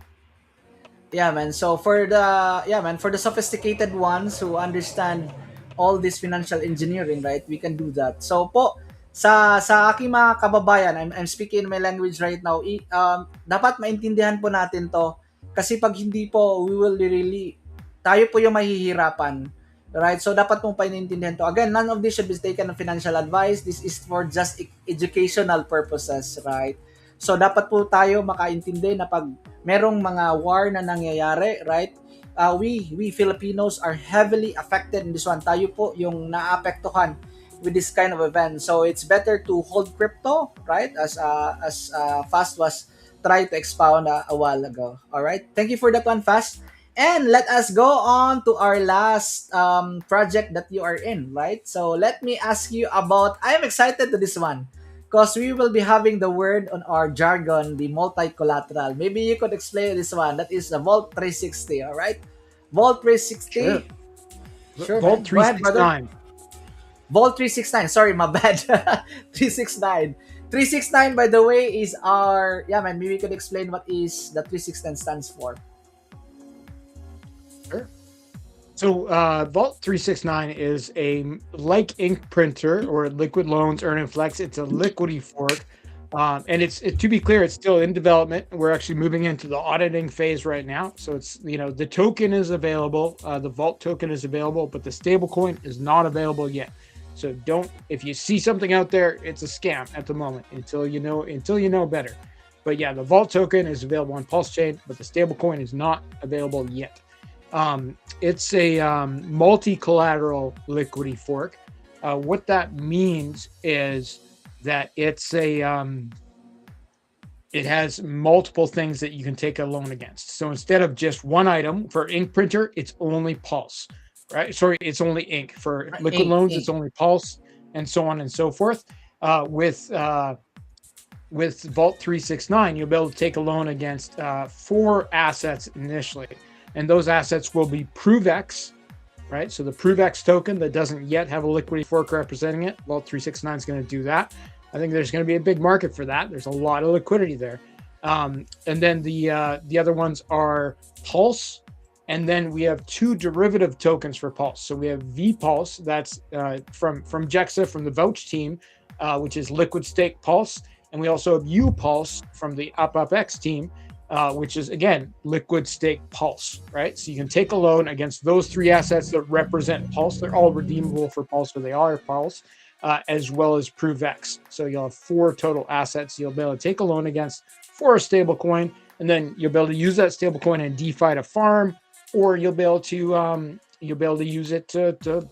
Yeah, man. So for the yeah, man, for the sophisticated ones who understand all this financial engineering, right? We can do that. So po sa aking mga kababayan, I'm speaking my language right now. Dapat maintindihan po natin 'to kasi pag hindi po, we will really tayo po yung mahihirapan. Right? So dapat mong painintindihan to. Again, none of this should be taken as financial advice. This is for just educational purposes, right? So dapat po tayo makaintindi na pag merong mga war na nangyayari, right? We Filipinos are heavily affected in this one. Tayo po yung naapektuhan with this kind of event. So it's better to hold crypto, right? As Fast was trying to expound a while ago. All right. Thank you for that one, Fast. And let us go on to our last project that you are in, right? So let me ask you about. I'm excited to this one because we will be having the word on our jargon, the multi-collateral. Maybe you could explain this one. That is the Vault 360, all right? Vault Sure. 360. Sure, Vault man. Go ahead, brother. 369. Vault 369. Sorry, my bad. 369. 369, by the way, is our... Yeah, man, maybe you could explain what is the 369 stands for. Sure. So Vault 369 is a like ink printer or liquid loans earn and flex. It's a liquidity fork. And to be clear, it's still in development. We're actually moving into the auditing phase right now. So it's, the token is available. The Vault token is available, but the stablecoin is not available yet. So if you see something out there, it's a scam at the moment until you know better. But yeah, the Vault token is available on Pulse Chain, but the stablecoin is not available yet. It's a multi-collateral liquidity fork. What that means is that it has multiple things that you can take a loan against. So instead of just one item for ink printer, it's only Pulse, right? Sorry, it's only ink. For liquid loans, it's only Pulse, and so on and so forth. With Vault 369, you'll be able to take a loan against 4 assets initially. And those assets will be ProveX, right? So the ProveX token that doesn't yet have a liquidity fork representing it, Vault 369 is going to do that. I think there's going to be a big market for that. There's a lot of liquidity there. And then the other ones are Pulse, and then we have 2 derivative tokens for Pulse. So we have VPulse, that's from Jexa, from the Vouch team, which is Liquid Stake Pulse. And we also have UPulse from the UpUpX team, which is, again, Liquid Stake Pulse, right? So you can take a loan against those 3 assets that represent Pulse. They're all redeemable for Pulse, or they are Pulse, as well as ProveX. So you'll have 4 total assets you'll be able to take a loan against for a stablecoin, and then you'll be able to use that stablecoin in DeFi to farm, or you'll be able to use it to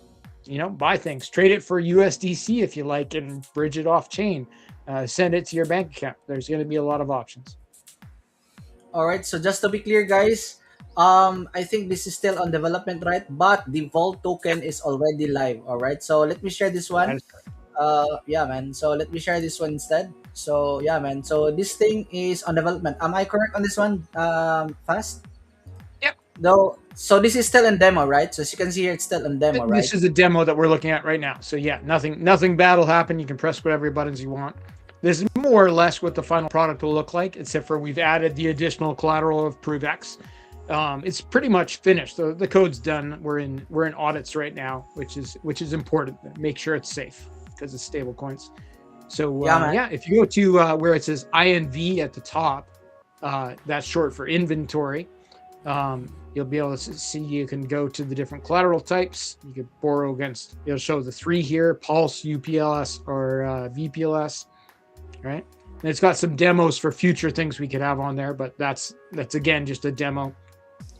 buy things, trade it for USDC if you like, and bridge it off chain, send it to your bank account. There's going to be a lot of options. All right. So just to be clear, guys, I think this is still on development, right? But the Vault token is already live. All right. So let me share this one. Yeah, man. So let me share this one instead. So yeah, man. So this thing is on development. Am I correct on this one? Fast. Yep. Though. So this is still in demo, right? So as you can see here, it's still in demo, right? This is a demo that we're looking at right now. So yeah, nothing bad will happen. You can press whatever buttons you want. This is more or less what the final product will look like, except for we've added the additional collateral of ProveX. It's pretty much finished. The code's done. We're in audits right now, which is important. Make sure it's safe because it's stable coins. So yeah, if you go to where it says INV at the top, that's short for inventory. You'll be able to see, you can go to the different collateral types. You could borrow against, it'll show the 3 here: Pulse, UPLS, or VPLS, right? And it's got some demos for future things we could have on there, but that's again just a demo.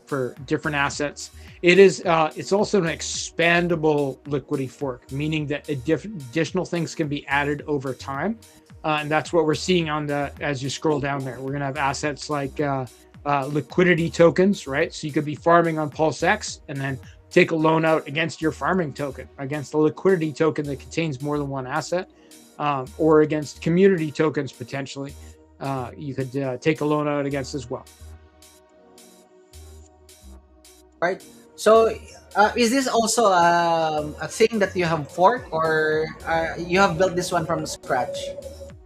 for different assets. It's also an expandable liquidity fork, meaning that additional things can be added over time. And that's what we're seeing on the as you scroll down there. We're gonna have assets like liquidity tokens, right? So you could be farming on PulseX and then take a loan out against your farming token, against a liquidity token that contains more than one asset, or against community tokens potentially. You could take a loan out against as well. Right. So, is this also a thing that you have fork, or you have built this one from scratch?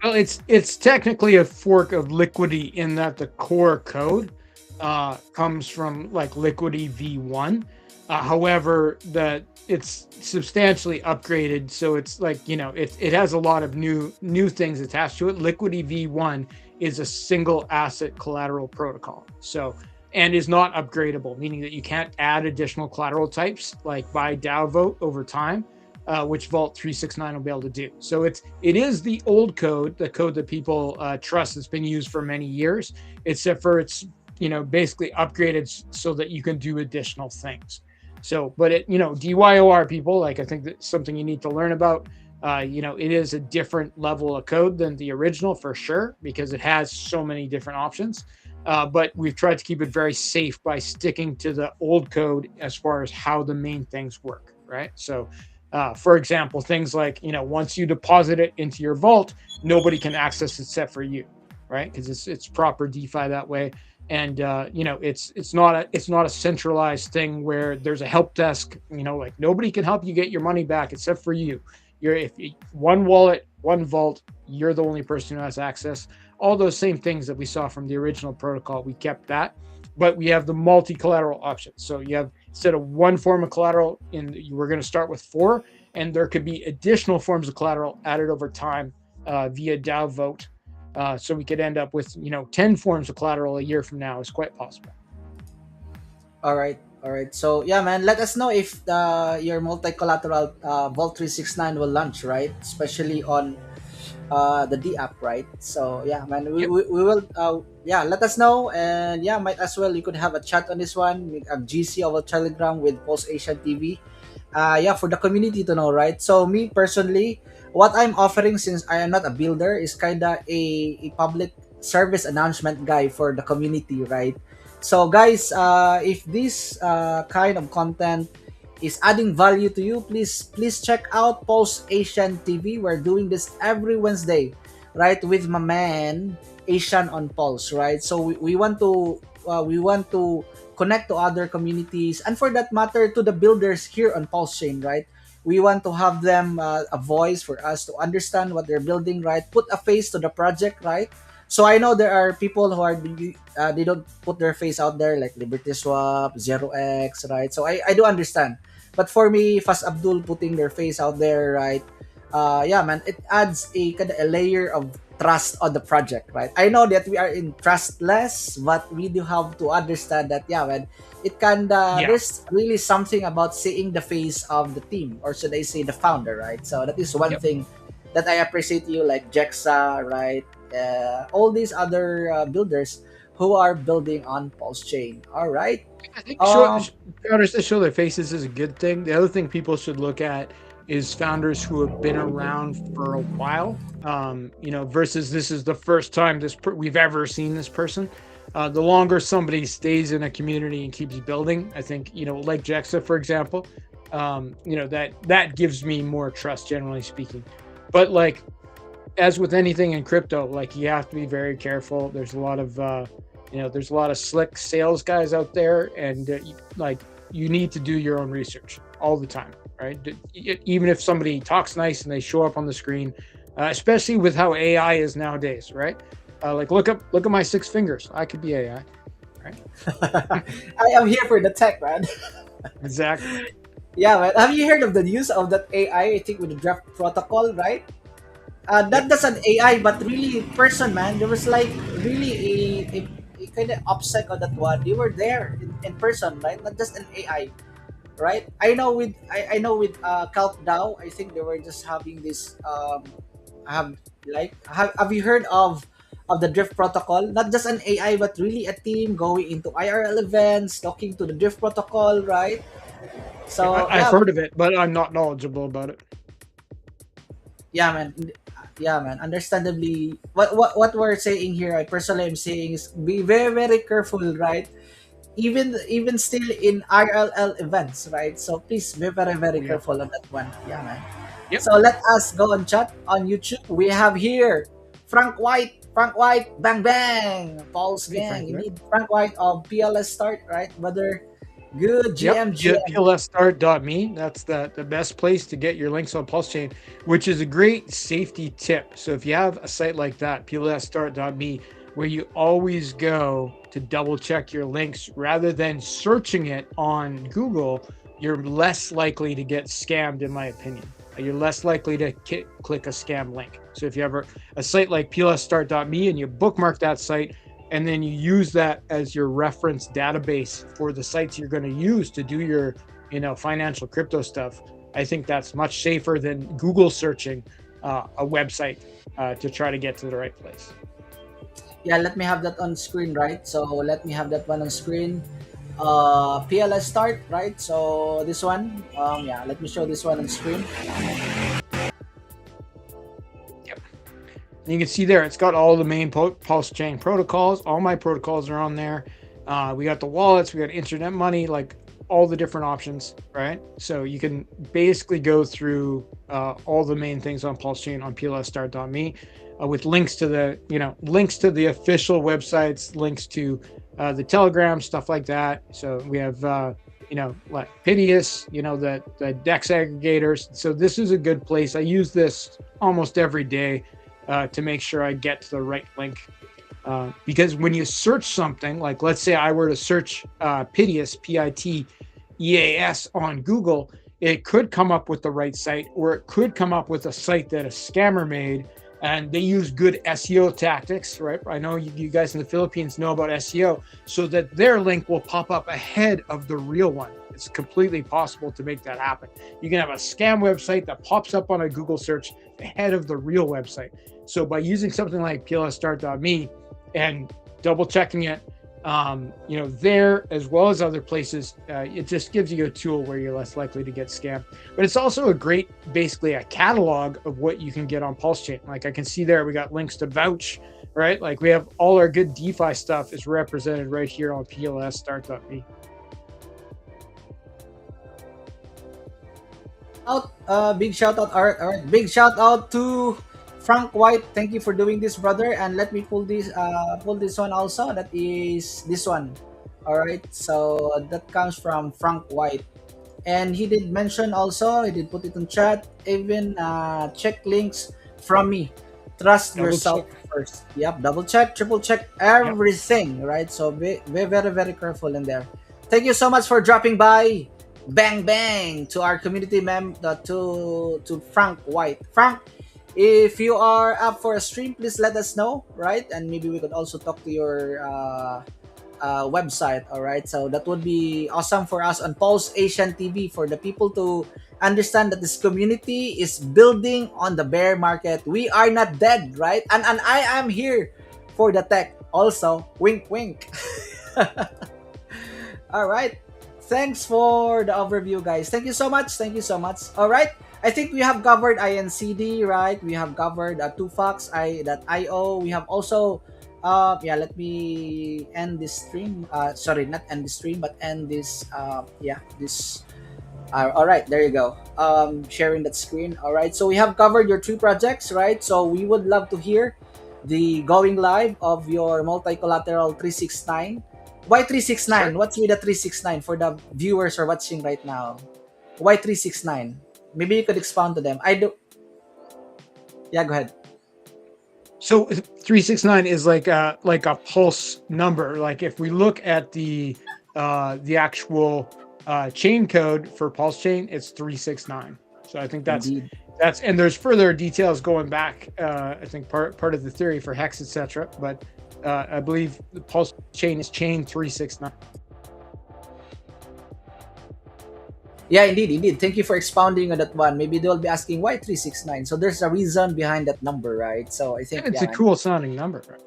Well, it's technically a fork of Liquidity in that the core code comes from like Liquidity V1. However, the it's substantially upgraded, so it's like it has a lot of new things attached to it. Liquidity V1 is a single asset collateral protocol, so and is not upgradable, meaning that you can't add additional collateral types like by DAO vote over time, which Vault 369 will be able to do. So it is the old code, the code that people trust that's been used for many years, except for it's basically upgraded so that you can do additional things. So, but DYOR people, like I think that's something you need to learn about. It is a different level of code than the original for sure because it has so many different options. But we've tried to keep it very safe by sticking to the old code as far as how the main things work, right? So for example, things like once you deposit it into your vault, nobody can access it except for you, right? Because it's proper DeFi that way, and it's not a centralized thing where there's a help desk. Like nobody can help you get your money back except for you. If one wallet, one vault, you're the only person who has access. All those same things that we saw from the original protocol, we kept that, but we have the multi-collateral option. So you have instead of one form of collateral, we're going to start with four, and there could be additional forms of collateral added over time via DAO vote. So we could end up with 10 forms of collateral a year from now is quite possible. All right. All right. So yeah, man, let us know if your multi-collateral Vault 369 will launch, right? Especially on the D app, right? So yeah, man, Yep. we will yeah, let us know, and yeah, might as well you could have a chat on this one, a GC over Telegram with Pulse Asian TV. Yeah, for the community to know, right? So me personally, what I'm offering, since I am not a builder, is kinda a public service announcement guy for the community, right? So guys, if this kind of content is adding value to you, please check out Pulse Asian TV. We're doing this every Wednesday, right, with my man Asian on Pulse, right? So we want to connect to other communities, and for that matter to the builders here on Pulse Chain, right? We want to have them a voice for us to understand what they're building, right? Put a face to the project, right? So I know there are people who are they don't put their face out there, like Liberty Swap, Zero X, right? So I do understand, but for me, Fast Abdul putting their face out there, right? Yeah, man, it adds a kind of a layer of trust on the project, right? I know that we are in trustless, but we do have to understand that, yeah, man, it can. Yeah. There's really something about seeing the face of the team, or should I say, the founder, right? So that is one Yep. thing that I appreciate you, like Jexa, right? All these other builders who are building on Pulse Chain. All right. I think Um, founders that show their faces is a good thing. The other thing people should look at is founders who have been around for a while. Versus this is the first time we've ever seen this person. The longer somebody stays in a community and keeps building, I think like Jexa, for example, that gives me more trust, generally speaking. But like as with anything in crypto, like you have to be very careful. There's a lot of slick sales guys out there, and you need to do your own research all the time, right? Even if somebody talks nice and they show up on the screen, especially with how AI is nowadays, right? Like look at my six fingers. I could be AI, right? I am here for the tech, man. Exactly. Yeah, man. Have you heard of the news of that AI? I think with the draft protocol, right? Yep. That's an AI, but really person, man. There was like really a kind of upset on that one. They were there in person, right? Not just an AI, right? I know with Calp Dow, I think they were just having this have you heard of of the drift protocol. Not just an AI, but really a team going into IRL events, talking to the drift protocol, right? Yeah, So I've yeah, heard of it, but I'm not knowledgeable about it. yeah, man. Yeah, man. Understandably, what we're saying here, I personally am saying is be very very careful, right? Even still in RLL events, right? So please be very very Oh yeah. careful on that one. Yeah, man. Yep. So let us go on chat on YouTube. We have here Frank White. Frank White, bang bang, Paul's Hey, gang. Frank. You There. need Frank White of PLS Start, right, brother? Good Yep. GM, Yeah, GM. PLSstart.me. That's the best place to get your links on Pulse Chain, which is a great safety tip. So if you have a site like that, PLSstart.me, where you always go to double check your links rather than searching it on Google, you're less likely to get scammed, in my opinion. You're less likely to click a scam link. So if you have a site like PLSstart.me and you bookmark that site, and then you use that as your reference database for the sites you're going to use to do your financial crypto stuff, I think that's much safer than Google searching a website to try to get to the right place. Yeah, let me have that on screen, right? So let me have that one on screen. PLS Start, right? So this one, yeah, let me show this one on screen. Yep. And you can see there, it's got all the main Pulse Chain protocols. All my protocols are on there. We got the wallets, we got internet money, like all the different options, right? So you can basically go through all the main things on Pulse Chain on plsstart.me with links to the official websites, links to the Telegram, stuff like that. So we have like Pidius, the DEX aggregators. So this is a good place. I use this almost every day to make sure I get to the right link. Because when you search something, like let's say I were to search Pidius, Piteas on Google, it could come up with the right site, or it could come up with a site that a scammer made, and they use good SEO tactics, right? I know you guys in the Philippines know about SEO, so that their link will pop up ahead of the real one. It's completely possible to make that happen. You can have a scam website that pops up on a Google search ahead of the real website. So by using something like plsstart.me and double checking it, there as well as other places, it just gives you a tool where you're less likely to get scammed. But it's also basically a catalog of what you can get on Pulse Chain. Like I can see there, we got links to Vouch, right? Like we have all our good DeFi stuff is represented right here on plsstart.me. Big shout out, all right, big shout out to Frank White. Thank you for doing this, brother. And let me pull this one also. That is this one. All right, so that comes from Frank White, and he did mention also. He did put it in chat. Even check links from me. Trust Double yourself check. first. Yep, double check, triple check Yep. everything. Right, so be very very careful in there. Thank you so much for dropping by. Bang bang to our community to Frank White. Frank, if you are up for a stream, please let us know, right? And maybe we could also talk to your website, all right? So that would be awesome for us on Pulse Asian TV, for the people to understand that this community is building on the bear market. We are not dead, right? And I am here for the tech also. Wink wink. All right. Thanks for the overview, guys. Thank you so much. Thank you so much. All right. I think we have covered INCD, right? We have covered 2fox, I.io. We have also, yeah, let me end this stream. Sorry, not end the stream, but end this, this. All right, there you go. Sharing that screen. All right. So we have covered your 3 projects, right? So we would love to hear the going live of your multi-collateral 369. Why 369? Sure. What's with the 369 for the viewers who are watching right now? Why 369? Maybe you could expound to them. I do. Yeah, go ahead. So 369 is like a pulse number. Like if we look at the actual chain code for Pulse Chain, it's 369. So I think Indeed. and there's further details going back. I think part of the theory for hex, etc. But I believe the Pulse Chain is chain 369. Yeah, indeed. Thank you for expounding on that one. Maybe they'll be asking why 369. So there's a reason behind that number, right? So I think, And it's yeah, a man. cool sounding number. Right?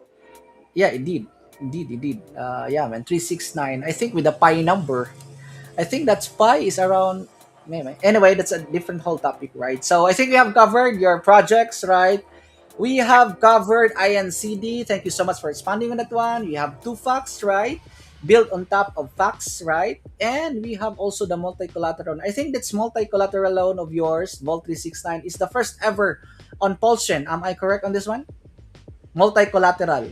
Yeah, indeed. Yeah, man, 369. I think with the pi number, I think that's pi is around. Anyway, that's a different whole topic, right? So I think we have covered your projects, right? We have covered INCD. Thank you so much for expanding on that one. We have two facts, right? Built on top of facts, right? And we have also the multi-collateral. I think that's multi-collateral loan of yours, Volt 369, is the first ever on Pulsion. Am I correct on this one? Multi-collateral.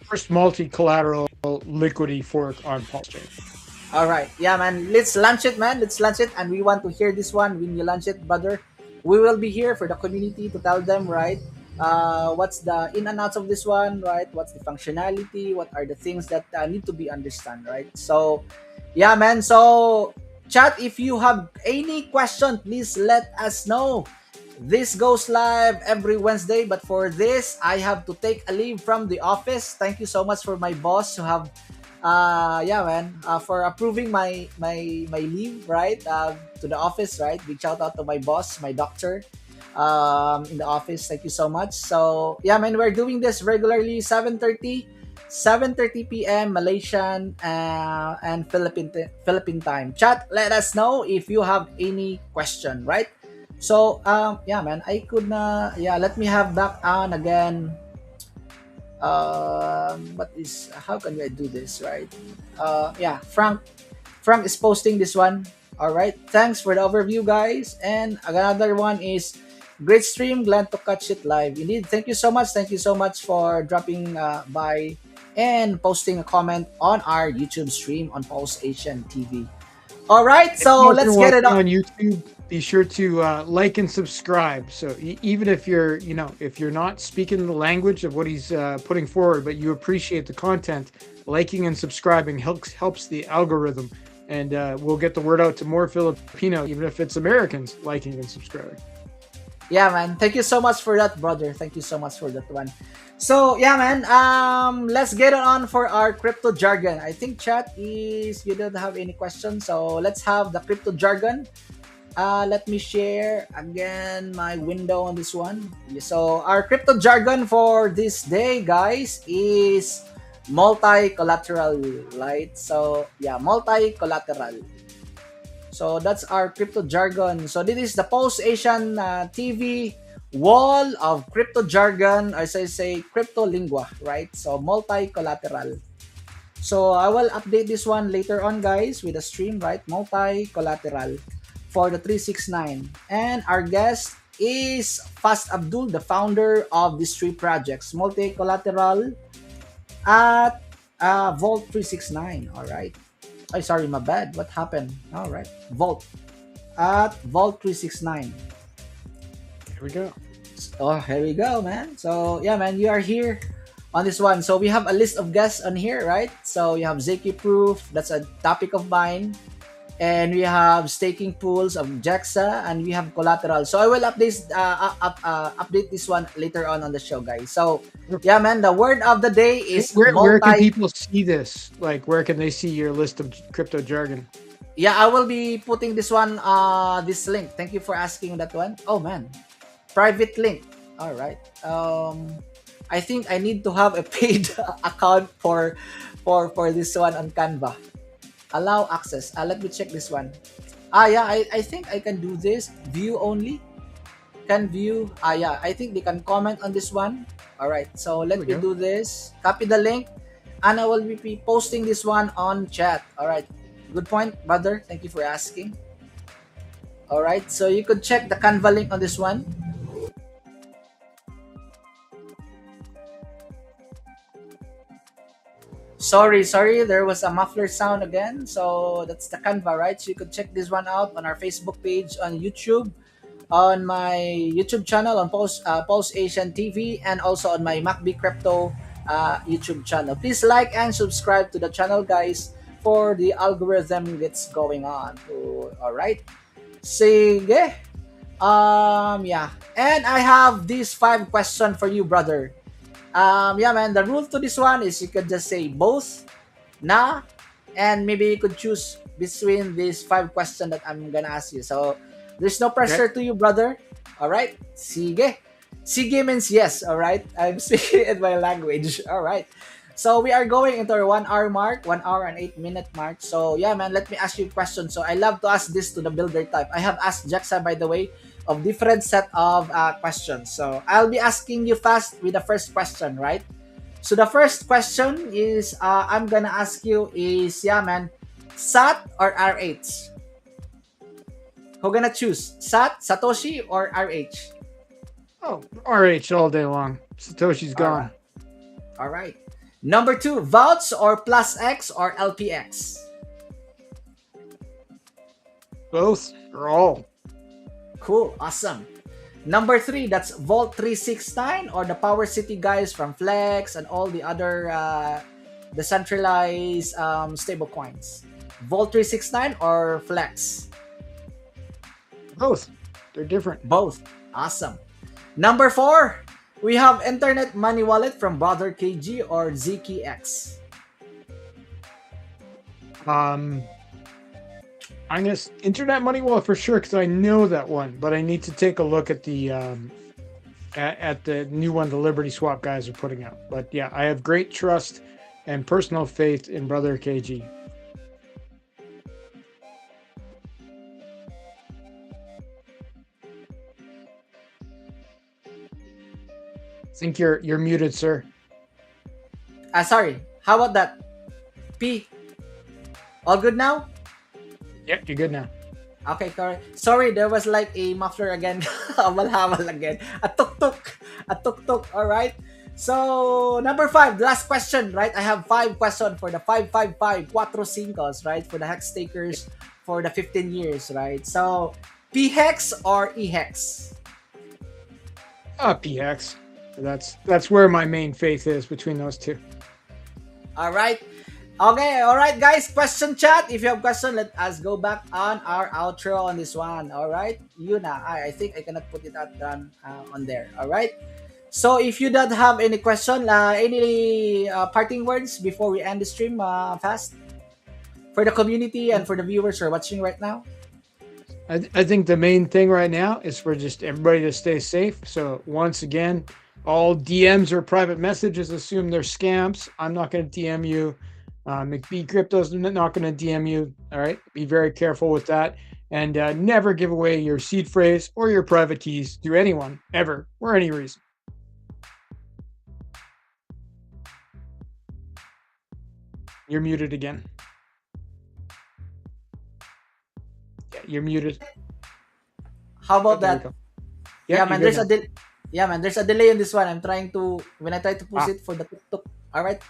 First multi-collateral liquidity fork on Pulse Chain. All right. Yeah, man. Let's launch it, man. Let's launch it. And we want to hear this one when you launch it, brother. We will be here for the community to tell them, right? What's the in and outs of this one, right? What's the functionality? What are the things that need to be understood, right? So, yeah, man. So, chat, if you have any question, please let us know. This goes live every Wednesday, but for this, I have to take a leave from the office. Thank you so much for my boss who have yeah, man, for approving my leave, right, to the office, right. Big shout out to my boss, my doctor, in the office. Thank you so much. So yeah, man, we're doing this regularly, 7:30 p.m. Malaysian and Philippine time. Chat, let us know if you have any question, right? So yeah, man, I could yeah, let me have back on again. What is, how can I do this, right? Yeah, Frank is posting this one. All right, thanks for the overview, guys. And another one is great stream, glad to catch it live. Indeed, thank you so much for dropping by and posting a comment on our YouTube stream on Pulse Asian TV. All right, If so you guys are let's get it watching on. on YouTube, be sure to like and subscribe. So even if you're, if you're not speaking the language of what he's putting forward, but you appreciate the content, liking and subscribing helps the algorithm, and we'll get the word out to more Filipino, even if it's Americans liking and subscribing. Yeah, man. Thank you so much for that, brother. Thank you so much for that one. So yeah, man. Let's get it on for our crypto jargon. I think chat is, you don't have any questions, so let's have the crypto jargon. Let me share again my window on this one. So our crypto jargon for this day, guys, is multi-collateral, right? So yeah, multi-collateral. So that's our crypto jargon. So this is the Post Asian TV wall of crypto jargon, as I say, crypto lingua, right? So multi-collateral. So I will update this one later on, guys, with a stream, right? Multi-collateral for the 369. And our guest is Fast Abdul, the founder of these three projects, multi-collateral at Vault 369. All right. Ay, sorry, my bad. What happened? All right. Vault. At Vault 369. Here we go. Oh, here we go, man. So, yeah, man, you are here on this one. So, we have a list of guests on here, right? So, you have Zeki Proof. That's a topic of mine. And we have staking pools of JAXA, and we have collateral. So I will update this one later on the show, guys. So yeah, man, the word of the day is Where can multi. people see this? Like, where can they see your list of crypto jargon? Yeah, I will be putting this one, this link. Thank you for asking that one. Oh man, private link. All right. I think I need to have a paid account for this one on Canva. Allow access. Let me check this one. Yeah, I think I can do this. View only. Can view. Yeah, I think they can comment on this one. All right, so There let we me go. do this. Copy the link, and I will be posting this one on chat. All right, good point, brother. Thank you for asking. All right, so you could check the Canva link on this one. Sorry, there was a muffler sound again. So that's the Canva, right? So you could check this one out on our Facebook page, on YouTube, on my YouTube channel, on Pulse Asian TV, and also on my MacB Crypto YouTube channel. Please like and subscribe to the channel, guys, for the algorithm that's going on. All right. Sige. Yeah. And I have these 5 questions for you, brother. Yeah, man, the rule to this one is you could just say both, na, and maybe you could choose between these 5 questions that I'm gonna ask you. So there's no Okay. pressure to you, brother. All right, sige. Sige means yes. All right, I'm speaking in my language. All right. So we are going into our 1 hour mark, 1 hour and 8 minute mark. So yeah, man, let me ask you a question. So I love to ask this to the builder type. I have asked Jaxa, by the way, of different set of questions. So I'll be asking you fast with the first question, right? So the first question is I'm gonna ask you is, yeah, man, SAT or RH? Who gonna choose? SAT, Satoshi, or RH? Oh, RH all day long. Satoshi's All gone. right. All right. Number two, Vouch or Plus X or LPX? Both or all. Cool. Awesome. Number three, that's Vault 369 or the Power City guys from Flex and all the other decentralized stable coins. Vault 369 or Flex? Both. They're different. Both. Awesome. Number four, we have Internet Money Wallet from Brother KG or ZKX. Um, I'm gonna Internet Money Wallet for sure because I know that one, but I need to take a look at the at the new one the Liberty Swap guys are putting out. But yeah, I have great trust and personal faith in Brother KG. Think you're muted, sir. Sorry. How about that? P. All good now? Yeah, you're good now. Okay, correct. Sorry, there was like a muffler again. Hamal again. A tuk-tuk. A tuk-tuk. All right. So, number five, last question, right? I have five questions for the 555, Cuatro Cincos, right? For the hex takers for the 15 years, right? So, P-hex or E-hex? PX. That's where my main faith is between those two. All right. Okay, all right, guys. Question chat. If you have question, let us go back on our outro on this one. All right, Yuna. I think I cannot put it out on there. All right. So if you don't have any question, any parting words before we end the stream, fast for the community and for the viewers who are watching right now. I think the main thing right now is for just everybody to stay safe. So once again, all DMs or private messages assume they're scams. I'm not going to DM you. McBee Crypto's not going to DM you. All right. Be very careful with that. And never give away your seed phrase or your private keys to anyone, ever, for any reason. You're muted again. Yeah, you're muted. How about There we that? go. Yeah, Yeah, man. you're good now. Yeah, man. There's a delay in this one. I'm trying to when I try to push Ah, it for the tuk-tuk. All right.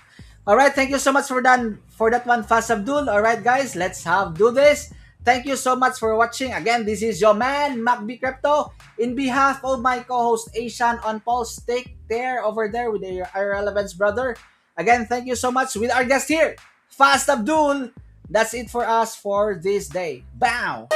All right. Thank you so much for that one, Fast Abdul. All right, guys. Let's do this. Thank you so much for watching. Again, this is your man, MacB Crypto. In behalf of my co-host, Asian on Pulse, take care over there with your irrelevance brother. Again, thank you so much with our guest here, Fast Abdul. That's it for us for this day. Bow.